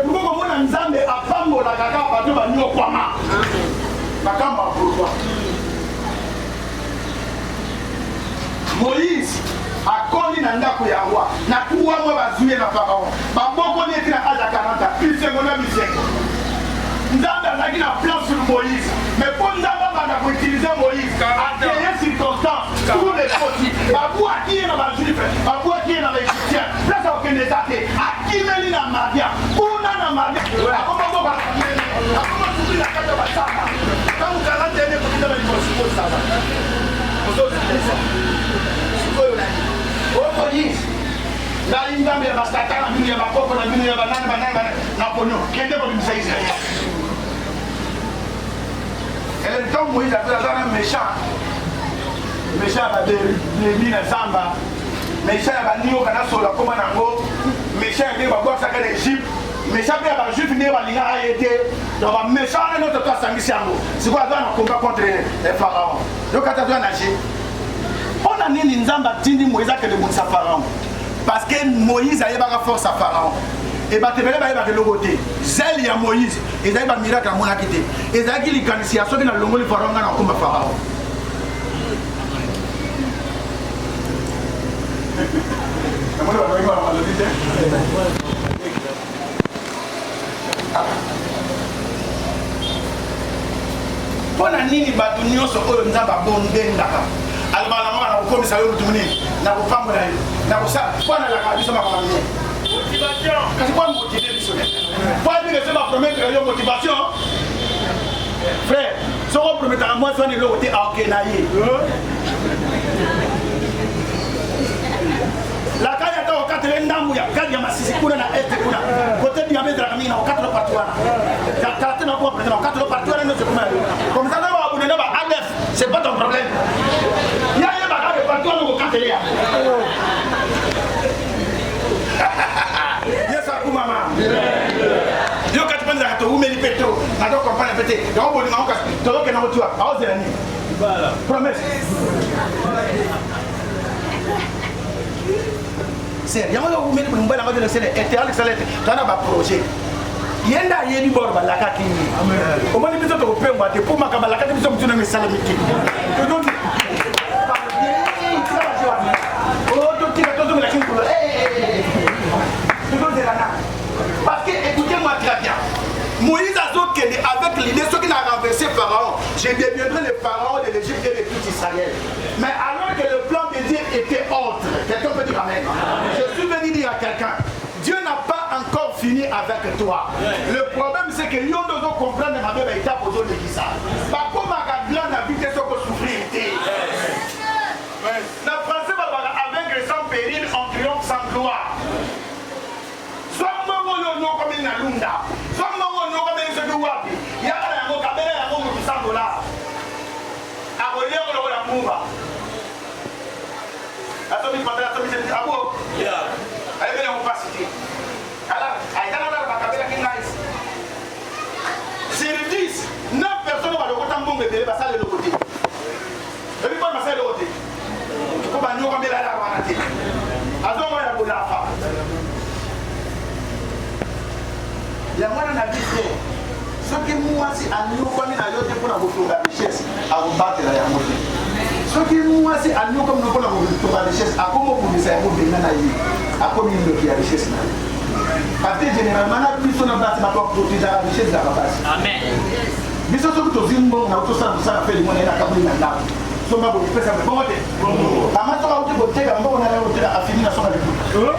pourquoi on a un zambe à Pambo la gaga bateau va nous pour ma. Bakamba pourquoi? Moïse a connu Nandako Yawa. Na kuwa moi bazoué na pharaon. Baboko ni était à 40 ans. Plus c'est mon ami Nzambe a la place sur Moïse. Mais pour Nzambe a utiliser Moïse à créer circonstances pour les petits. Babou à qui est dans la juif, Babou à qui est dans l'Égypte. nzambe ya basata na bino ya bakoko na bino ya banana na ponyo kende ko bimisa Israël. Et le temps Moïse a fait un méchant ba de na samba méchant ba niyo kana sola koma nango méchant be ba kwa saka l'Égypte méchant be ba juif ne ba linga ayete donc ba méchant ne notre toi sangisi yango c'est quoi dans le combat contre les pharaons donc quand tu dois nager on a nini nzamba tindi Moïse a que le monde sa pharaon parce que Moïse a yeba force à pharaon et ba tebele ba yeba ke logoté zeli ya Moïse et ça ba miracle à mona kité et ça qui li kanisia so na longoli pharaon na komba pharaon. Pona nini batu nyonso oyo nzamba bondendaka alibana mama na kukomisa yo mutu munene na kupambola yo na kusa pona la kabisa makamanye motivation kasi kwa motivation kwa bi que c'est ma promettre yo motivation frère so on promettre à moi soigner le côté akenaye la kaya ta wakati ndamu ya kadi ya masisi kuna na este kuna côté bien mettre la mina wakati lo patuana ta na kwa président wakati lo patuana no c'est comme ça na abonné na ba ADF c'est pas ton problème ya ya ba ka patuana ko katelea yes aku mama yo kati panza to umeli petro na do compagnie pété ya oboni na okas to ke na otua a ozela ni voilà promesse c'est rien on vous met pour nous la mode de c'est éternel salette tana ba projet yenda yebi borba la kakini o moni biso to pemba te pour makaba la kakini biso mutuna me salamiki to donc oh to tika to la kinko to donc de la na parce que écoutez-moi très bien Moïse a donc avec l'idée ce qui n'a renversé Pharaon je deviendrai le Pharaon de l'Égypte et de tout Israël mais alors que le plan de Dieu était autre quelqu'un peut dire amen je suis venu dire à quelqu'un Dieu n'a pas encore fini avec toi le problème c'est que yon doit comprendre ma belle étape aux autres qui ça pas comme à blanc na vie ce que souffrir la français va avec sans péril en triomphe sans gloire soit maman yo comme une alunda soit maman yo comme une seconde wapi ya kana yango kabela yango $100 a relier ko la mumba atomi pandala atomi c'est abo yeah ay bele on passe alors ay dana la bakabela ki nice sur 10 9 personnes va le côté mbongo de ba sale le côté et puis pas masale le côté ko ba nyo kamela la wana te azongo ya bulafa ya mwana na bise soki mwasi anyokomi na yo te mpona kotonga richesse akobatela yango te soki mwasi anyokomi no mpona kotonga richesse akomobundisa yango benga na ye akomi ndoki ya richesse na ye parce que généralement na biso na basi bato baprotégaka richesse ezaka basi biso soki tozwi mbongo na tosala mosala fe limona ye na kabuli na ndako songa bopesa bongo te mama soka uti koteka mbongo na ye oteka afini na songa libuta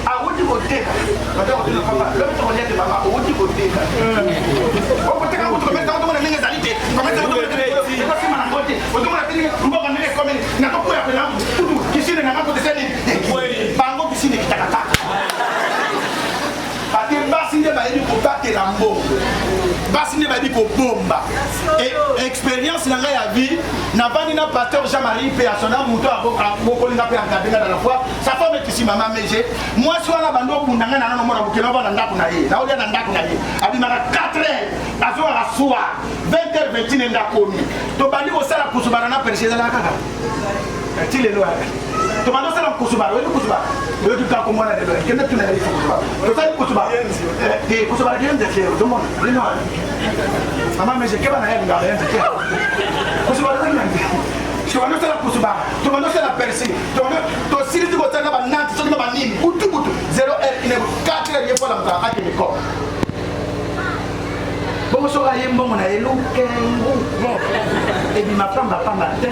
awuti koteka bato koteka papa lobi tokonyete mama awuti koteka okoteka kutu kometa otomona ndenge ezali te kometa otomona na ngote otomona ndenge mboka ndenge komeni na tokoya pena kutu kisine na ngako teseni bango kisine kitakataka parce que basi nde bayebi kobatela mbongo basi nde bayebi kobomba expérience na ngai ya vie navandi na pasteur Jean-Marie mpe asona moto abokolinga mpe ankadenga na la fois sa femme ekisi mama mege mwasi wana bando okunda ngai na nano mona bokela ova na ndako na ye naolia na ndako na ye abimaka 4 heures azongaka soir 20h21 ndakomi tobandi kosala kusubana na perche ezalaka kaka ti lelo tobandi kosala kusubana oyebi kusubana oyebi kako mwana lelo kende tuna yeli kusubana tosali kusubana kusubana kiyenze fiero tomona lino mama mege keba na yeli ngaka yenze fiero kusubana nyange tobandi kosala kusubana tobandi kosala perche tosili kotanga bananti soki na banini butu 0h ine 4h yefola mta akende ko bongo soka ye mbongo na ye lukengu ebima pamba te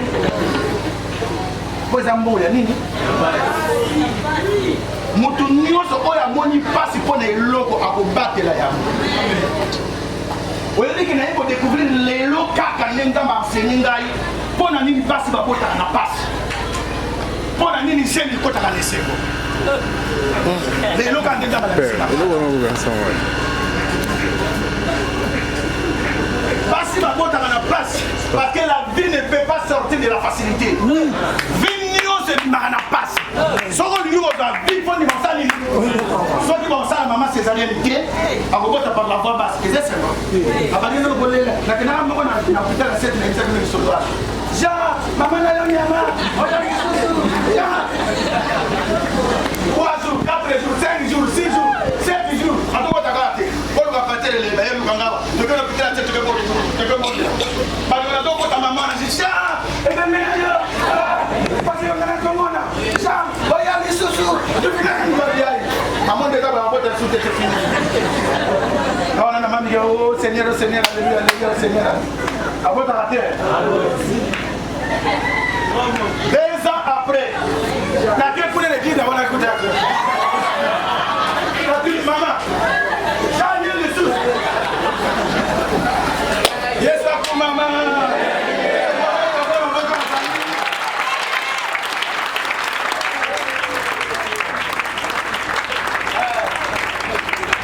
po eza mbongo ya nini motu nyonso oyo amoni mpasi mpo na eloko akobatela yango oyebiki naye kodécouvrir lelo kaka nde nzambe anseni ngai mpo na nini mpasi babotaka na mpasi Pour la nini c'est le côté à la laisser. Les locaux ont déjà la laisser. Parce que la place, parce que la vie ne peut pas sortir de la facilité. Vignon c'est du marana passe. Sans qu'on lui la vie, il faut dire ça. Soit qui vont ça, la maman césarienne, à vous par la voix basse. Et c'est ça. À partir de l'eau, la canard, on a putain la 7 minutes sur le droit. Ja, maman n'a rien à moi. 3 jours, 4 jours, 5 jours, 6 jours, 7 jours. À tout votre gâté. On va faire les bailleurs, nous gangava. Nous allons putain la tête de l'eau. Parce que nous avons ta maman, elle dit ja, et bien meilleur. Parce que nous avons ta maman, ja, voyez les sous-sous. Depuis là, nous allons y aller. Maman déjà va avoir des sous-têtes finis. On a la maman qui dit oh Seigneur, Seigneur, alléluia, alléluia, Seigneur. À votre terre. 2 ans après, la gueule pour les guides avant la côte. Maman, j'ai les sous. Yes, pour maman.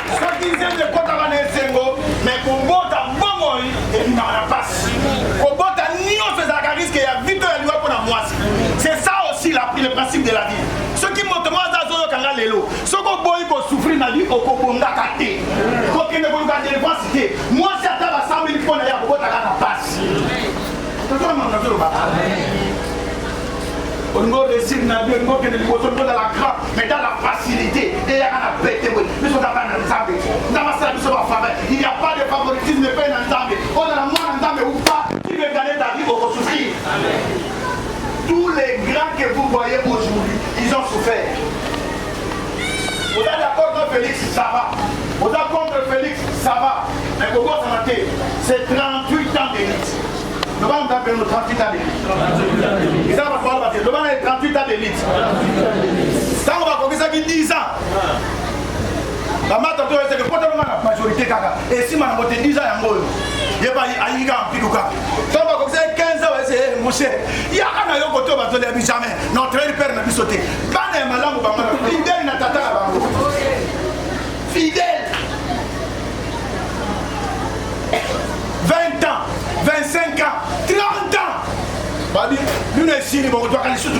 Ceux qui aiment le côte avant les sengo, mais pour bon temps, bon moyen, et il n'en a pas. C'est ça aussi le principe de la vie. Ceux qui montent moi dans le lelo, ceux qui vont souffrir dans la vie, au Kobonga Kate. Quand ils ne vont pas de citer, moi c'est à 100 000 fois d'ailleurs pour ta passe. On nous réussit dans la vie, on nous dans la grâce, mais dans la facilité. Et il y a un bête, mais on n'a pas d'ensemble. Il n'y a pas de favoritisme, mais pas d'ensemble. On a la moindre ensemble ou pas, qui veut gagner ta vie, on va souffrir. Tous les grands que vous voyez aujourd'hui, ils ont souffert. Vous êtes d'accord contre Félix, ça va. Vous êtes contre Félix, ça va. Mais pourquoi ça m'a été? C'est 38 ans d'élite. Nous allons appeler nos 38 ans d'élite. Ils ont pas nous allons 38 ans d'élite. Ça, on va commencer avec 10 ans. La matin, c'est que pour la majorité, et si on a 10 ans, il y a pas un pilouka. Ça va commencer avec 15 ans, c'est mon cher. Il y a un côté, on va te dire jamais. Notre père n'a pas sauté. Quand il y a un malin, on va fidèle, n'a pas fidèle. 20 ans, 25 ans, 30 ans. Nous, nous, ici, on doit aller sur tout.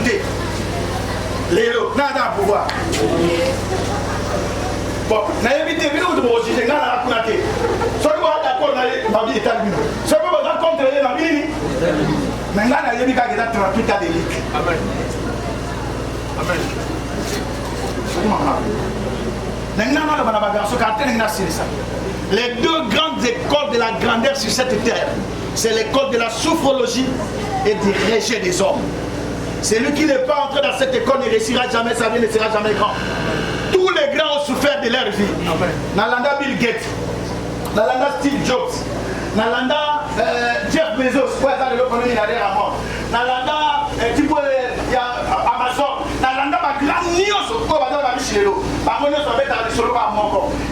Les lots, nada à pouvoir. Bon, on a évité, mais nous devons aussi, on a raconté. Soit on est d'accord, on a vie état de soit on va contre la vie. Maintenant, on a évité qu'il y ait 38 ans d'élite. Amen. Amen. Les 2 grandes écoles de la grandeur sur cette terre, c'est l'école de la sophrologie et du rejet des hommes. Celui qui n'est pas entré dans cette école ne réussira jamais, sa vie ne sera jamais grand. Tous les grands ont souffert de leur vie. Nalanda Bill Gates, Nalanda Steve Jobs, Nalanda Jeff Bezos, Nalanda Amazon, Nalanda Baglan Nios,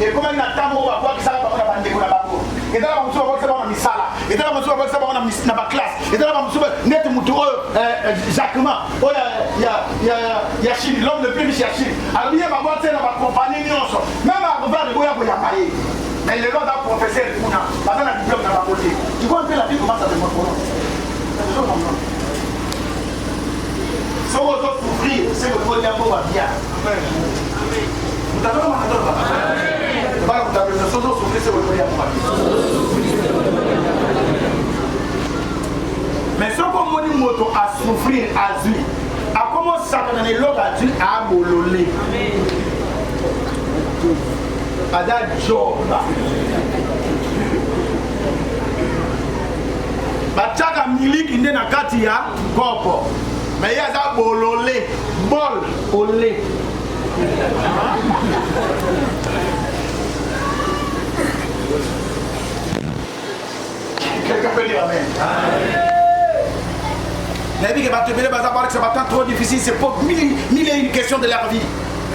et comment il a tant de ça et dans la musique, on va faire un misala. Et dans la musique, on va faire un classe. Et dans la musique, net moutoureux, Jacquemin. Oh, il y a Chine, l'homme le plus riche, il y a Chine. Alors, il y a ma boîte, dans ma compagnie, même à revoir de Boya Boya Paye. Mais le gars d'un professeur, il a un diplôme dans ma côté. Tu vois un peu la vie, comment ça se montre. Si on doit souffrir, c'est que le diable va bien. Vous avez un mais ce qu'on dit moto à souffrir à vie, à comment ça dans les logs à Dieu à bololé. À that job. Bataka miliki nde na kati ya kopo. Mais il y a ça bololé, bol, olé. Quelqu'un peut dire amen. La vie qui va te mener, c'est pas trop difficile, c'est pour mille et une questions de leur vie.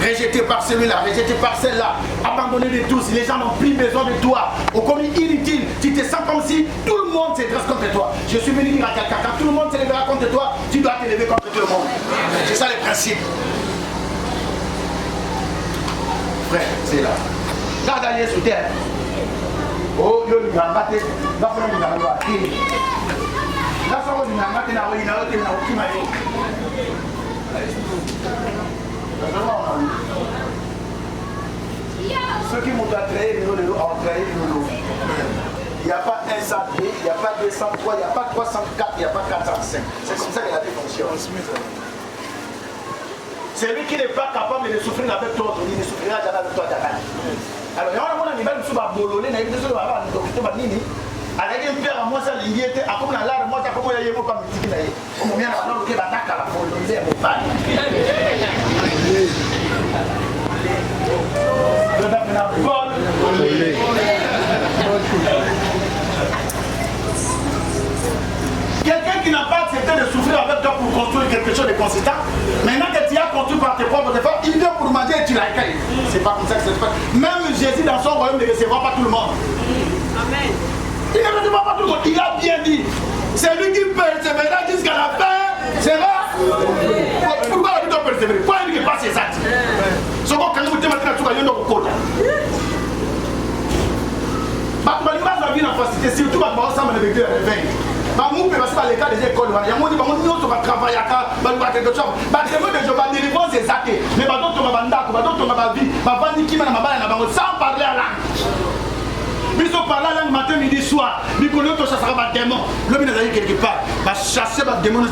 Rejeté par celui-là, rejeté par celle-là, abandonné de tous, les gens n'ont plus besoin de toi, au commis inutile, tu te sens comme si tout le monde se dresse contre toi. Je suis venu dire à quelqu'un, quand tout le monde se lèvera contre toi, tu dois te lever contre tout le monde. C'est ça le principe. principe. Frère, c'est là. Quand tu es sous terre, oh, yo, il va battre, va faire une loi. Là, ça va, il va battre, il va ceux qui m'ont créé, ils ont créé. Il n'y a pas 102, il n'y a pas 203, il n'y a pas 304, il n'y a pas 405. C'est comme ça que la vie fonctionne. Celui qui n'est pas capable de souffrir avec toi, il ne souffrira jamais avec toi. Alors, il y a un moment où il y a un bololé, il y a un moment où avec un père à moi, ça l'idée était à comme la larme, moi, ça comme il y a un peu de musique. On m'a mis à la qui va n'attaquer la foule, il est mon père. Quelqu'un qui n'a pas accepté de souffrir avec toi pour construire quelque chose de consistant, maintenant que tu as construit par tes propres efforts, il vient pour manger et tu l'as écrit. C'est pas comme ça que ça se passe. Même Jésus dans son royaume ne recevra pas tout le monde. Amen. Il ne recevra pas tout le monde. Il a bien dit. C'est lui qui persévérera jusqu'à la fin. C'est vrai. Pourquoi la vie doit persévérer? Pourquoi il ne passe ses actes? Ce qu'on quand vous dites maintenant, tu vas y aller au code. La vie en facilité, surtout quand on ensemble avec Dieu à 20. Nous pouvons passer par les cas des écoles. Il y a des gens qui vont travailler à quelque chose. Les délivrance des athées. Mais d'autres vont vie. Sans parler à langue. Ils sont parlés à langue matin, midi, soir. Ils connaissent que ça sera un démon. L'homme est allé quelque part. Il va chasser un démon.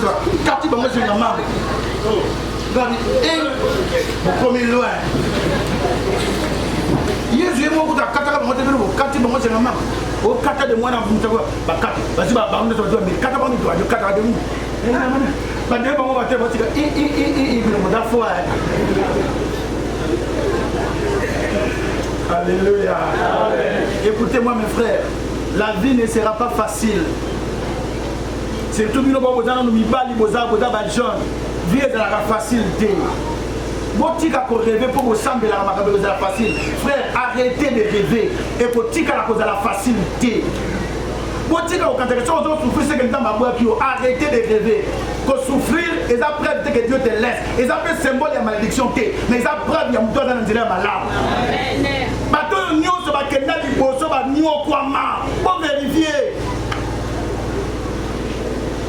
Quand il va manger une main. Vous commis loin. Yesu emo kuta kata ka mote bino kati bongo se mama o kata de mwana mutako ba kata basi ba bango to do mi kata bango to ajo kata de mu ba de bango ba te ba tika i bino da fo Alléluia. Écoutez-moi mes frères, la vie ne sera pas facile. C'est tout bino ba bozana no mibali boza ba jeune vie sera facile. Botika ko rêver pour vous sembler la macabre de la facile. Frère, arrêtez de rêver. Et pour tika la cause de la facilité. Botika au cancer, quand on souffre, c'est que dans ma boîte, arrêtez de rêver. Pour souffrir, et ça preuve que Dieu te laisse. Et ça fait symbole de la malédiction. Mais ça preuve qu'il y a un doigt dans le malade. Maintenant, nous sommes à Kenya, nous sommes à New York, pour vérifier.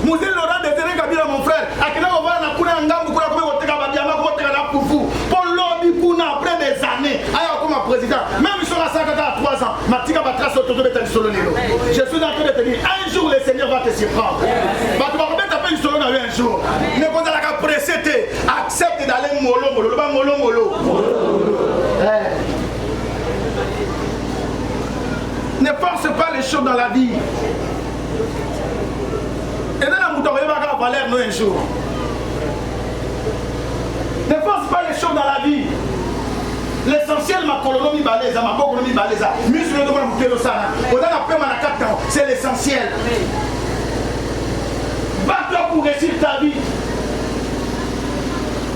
Mousé Laurent Désiré Kabila, mon frère, à quel moment on va na kuna ngambu kuna kwa koteka badiama kwa koteka na pufu. Pour lobby kuna après des années, aya comme président, même ils sont à 53 ans, Matika va tracer autour de tel solo nilo. Je suis en train de te dire, un jour le Seigneur va te surprendre. Bah tu vas remettre un solo dans un jour. Mais quand la ka précéder, accepte d'aller mollo, pas mollo. Ne force pas les choses dans la vie. Et dans la mouton, il va avoir valeur un jour. Ne force pas les choses dans la vie. L'essentiel, ma colonie balèze, ma colonie balèze, muscle de mon mouton, c'est l'essentiel. Bats-toi pour réussir ta vie.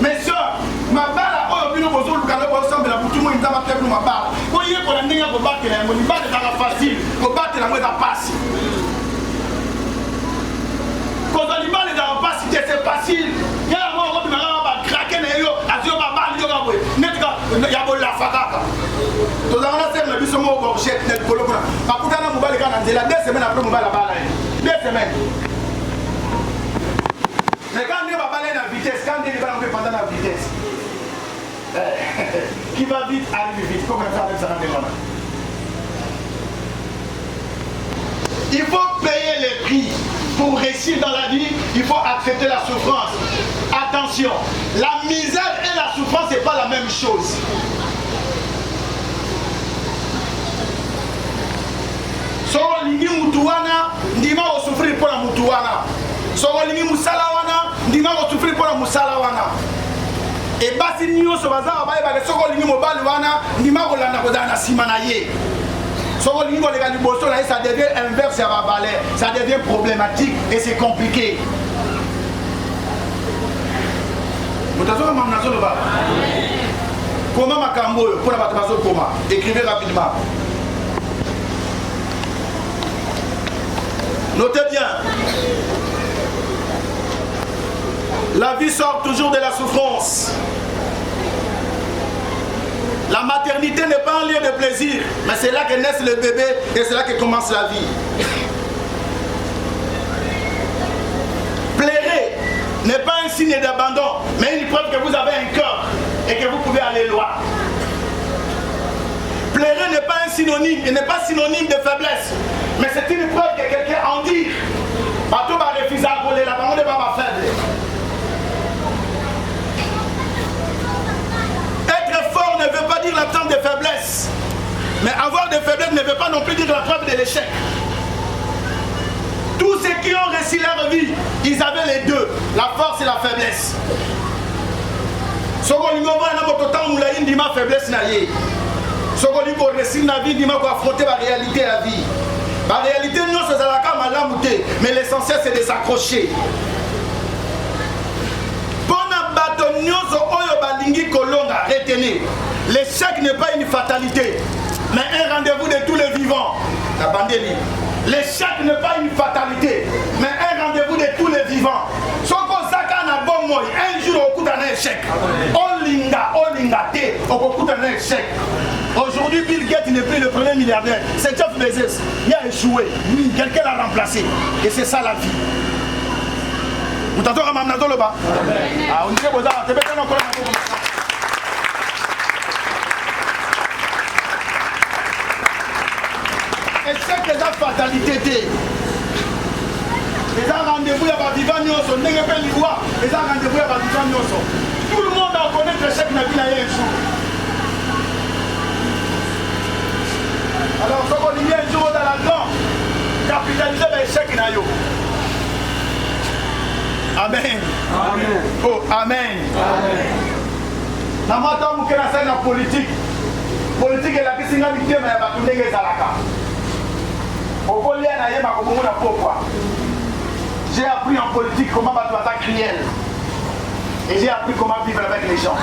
Mes soeurs, ma balle, oh, puis nous posons le canot ensemble, la boutique, moi, il m'a fait ma balle. Vous voyez qu'on a un pour battre la moitié, balle est facile, pour battre la moitié, passe. Quand on dit mal, c'est facile. Il y a un moment où on va craquer les yeux, à Dieu va mal, il y a la fagaka. Tout ça, on a fait le bus au mot, chef, le colo. Ma coutana mobile, il y a 2 semaines après mobile à balle. 2 semaines. Mais quand on va baller la vitesse, quand on va pendant la vitesse, qui va vite arrive vite. Comment ça avec ça? Il faut payer les prix. Pour réussir dans la vie, il faut accepter la souffrance. Attention, la misère et la souffrance, ce n'est pas la même chose. Soro lingi mutuwana, ndima o souffrir pour la mutuwana. Soro lingi musalawana, ndima o souffrir pour la musalawana. Et basi nyo so baza ba ba soro lingi mobali wana, ndima ko landa ko dana simanaye. Ça devient inverse à la balai, ça devient problématique et c'est compliqué. Comment ma cambo pour la bataille comment? Écrivez rapidement. Notez bien. La vie sort toujours de la souffrance. La maternité n'est pas un lieu de plaisir, mais c'est là que naît le bébé et c'est là que commence la vie. Pleurer n'est pas un signe d'abandon, mais une preuve que vous avez un cœur et que vous pouvez aller loin. Pleurer n'est pas un synonyme, il n'est pas synonyme de faiblesse, mais c'est une preuve que quelqu'un en dit. Bateau va refuser à voler, la parole n'est pas faible. Être fort ne veut pas dire l'absence de faiblesse, mais avoir des faiblesses ne veut pas non plus dire la preuve de l'échec. Tous ceux qui ont réussi leur vie, ils avaient les deux, la force et la faiblesse. Ce qu'on lui dit, ma faiblesse n'a rien. Ce qu'on lui réussir la vie, il faut affronter la réalité de la vie. La réalité, nous, c'est la cam, mais l'essentiel, c'est de s'accrocher. Retenez, l'échec n'est pas une fatalité, mais un rendez-vous de tous les vivants. L'échec n'est pas une fatalité, mais un rendez-vous de tous les vivants. Un jour, on coûte un échec. On coûte un échec. Aujourd'hui, Bill Gates n'est plus le premier milliardaire. C'est Jeff Bezos. Il a échoué. Quelqu'un l'a remplacé. Et c'est ça la vie. Vous t'entendez à Mamnado là-bas? Ah, on dirait que vous avez encore échec les fatalité. Les rendez-vous, il y a des vivants, il y a des rendez-vous, il y a des vivants. Tout le monde a connu que l'échec n'a pas un jour. Alors, quand on dit un jour dans la grande, capitaliser l'échec n'a pas. Amen. Amen. Oh, amen. Na mata mukena sana politique. Politique est la question de l'idée, mais il y a pas de choses à la carte. Au bout de l'année, j'ai appris en politique comment battre la crielle. Et j'ai appris comment vivre avec les gens.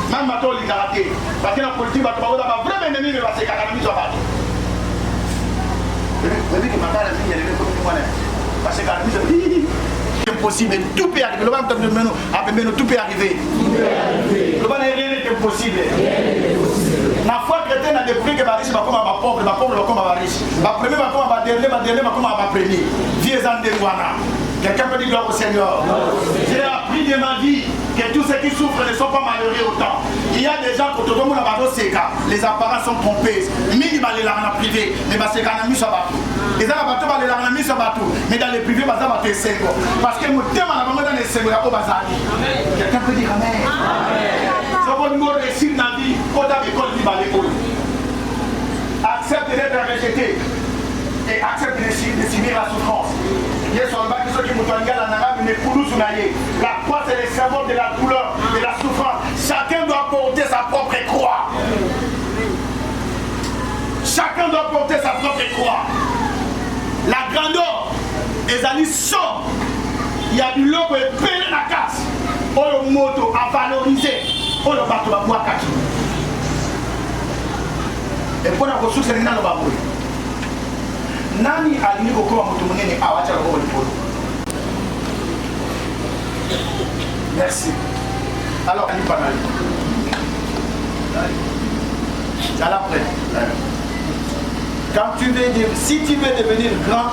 Même maintenant, les karaté. Parce que la politique, va vraiment ennemi, mais c'est quand même battu. Vous avez dit que ma mère a dit qu'il y a des gens parce que c'est impossible, tout peut arriver. Tout peut arriver. Rien n'est impossible. La foi chrétienne a découvert que ma riche va comme ma pauvre va comme ma riche. Ma premier va comme ma dernier va comme ma premier. Vieux Andéwana. Quelqu'un peut dire gloire au Seigneur. J'ai appris de ma vie que tous ceux qui souffrent ne sont pas malheureux autant. Il y a des gens qui ont les apparences sont trompées. Minimal les larmes privées, mais c'est quand même ça bateau. Les bateaux les larmes mis sur bateau, mais dans les privés, ça va te ségo. Parce que mon thème à la dans les ségo, quelqu'un peut dire amen. Si on veut réussir dans la vie, quand on a l'école, accepte d'être rejeté et accepte de subir la souffrance. La croix, c'est le symbole de la douleur, de la souffrance. Chacun doit porter sa propre croix. Chacun doit porter sa propre croix. La grandeur, les amis sont. Il y a du lot qui est payé la casse. On le moto à valoriser. On le bateau à boire kaki. Et pour la ressource, c'est le baboué. Nani alini kokoma mutu munene awacha roho lipolo. Merci. Alors Ali Panali. Ça l'après. Quand tu veux si tu veux devenir grand,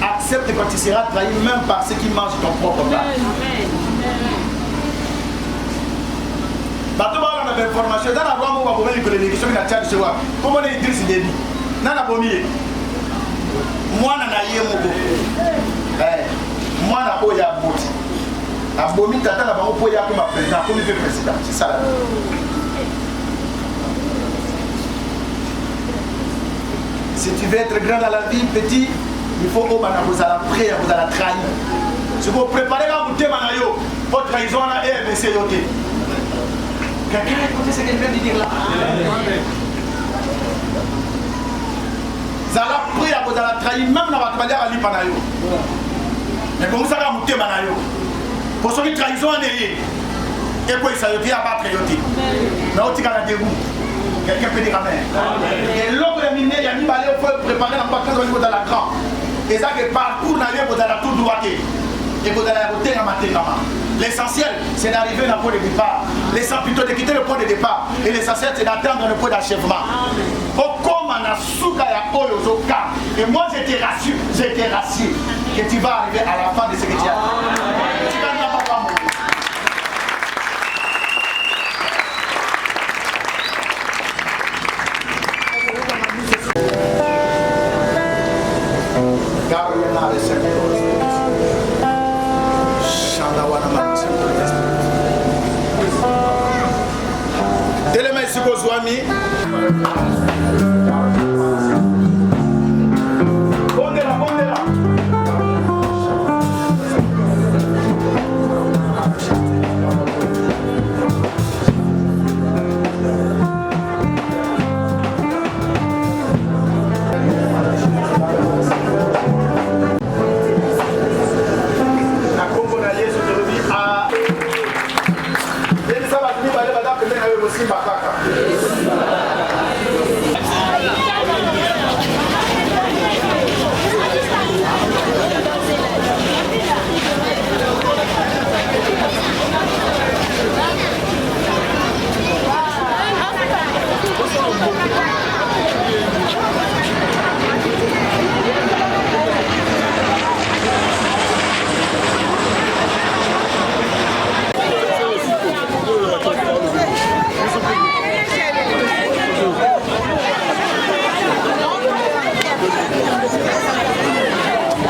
accepte quand tu seras trahi même par ceux qui mangent ton propre plat. Bato ba na information dans la voie mo ba ko les négociations na Tchad chez moi. Comment on est Idriss Déby. Nana bomier. Moi na yé moko moi na oya boti abomi tata na bango poya comme président comme le président c'est ça. Si tu veux être grand dans la vie petit il faut au bana vous allez prier vous allez trahir si vous préparez la bouteille manayo votre trahison na MSC yoté quelqu'un écoutez ce qu'il vient de dire là. Zala prier à vous allez trahir même dans votre manière à l'ipanayo. Mais comme ça va monter manayo. Pour ceux qui trahison en est et quoi ça veut dire à battre yoté. Mais au tigana de vous. Quelqu'un peut dire amen. Et l'homme de miné il y a mis balé pour préparer la partie au niveau de la grande. Et ça que parcours n'allait vous allez tout droiter. Et vous allez voter à matin. L'essentiel, c'est d'arriver dans le point de départ. L'essentiel, plutôt de quitter le point de départ. Et l'essentiel, c'est d'atteindre le point d'achèvement. Et moi, je te rassure, que tu vas arriver à la fin de ce que tu as. Tu vas pas mourir. Telemai Siko Zwami.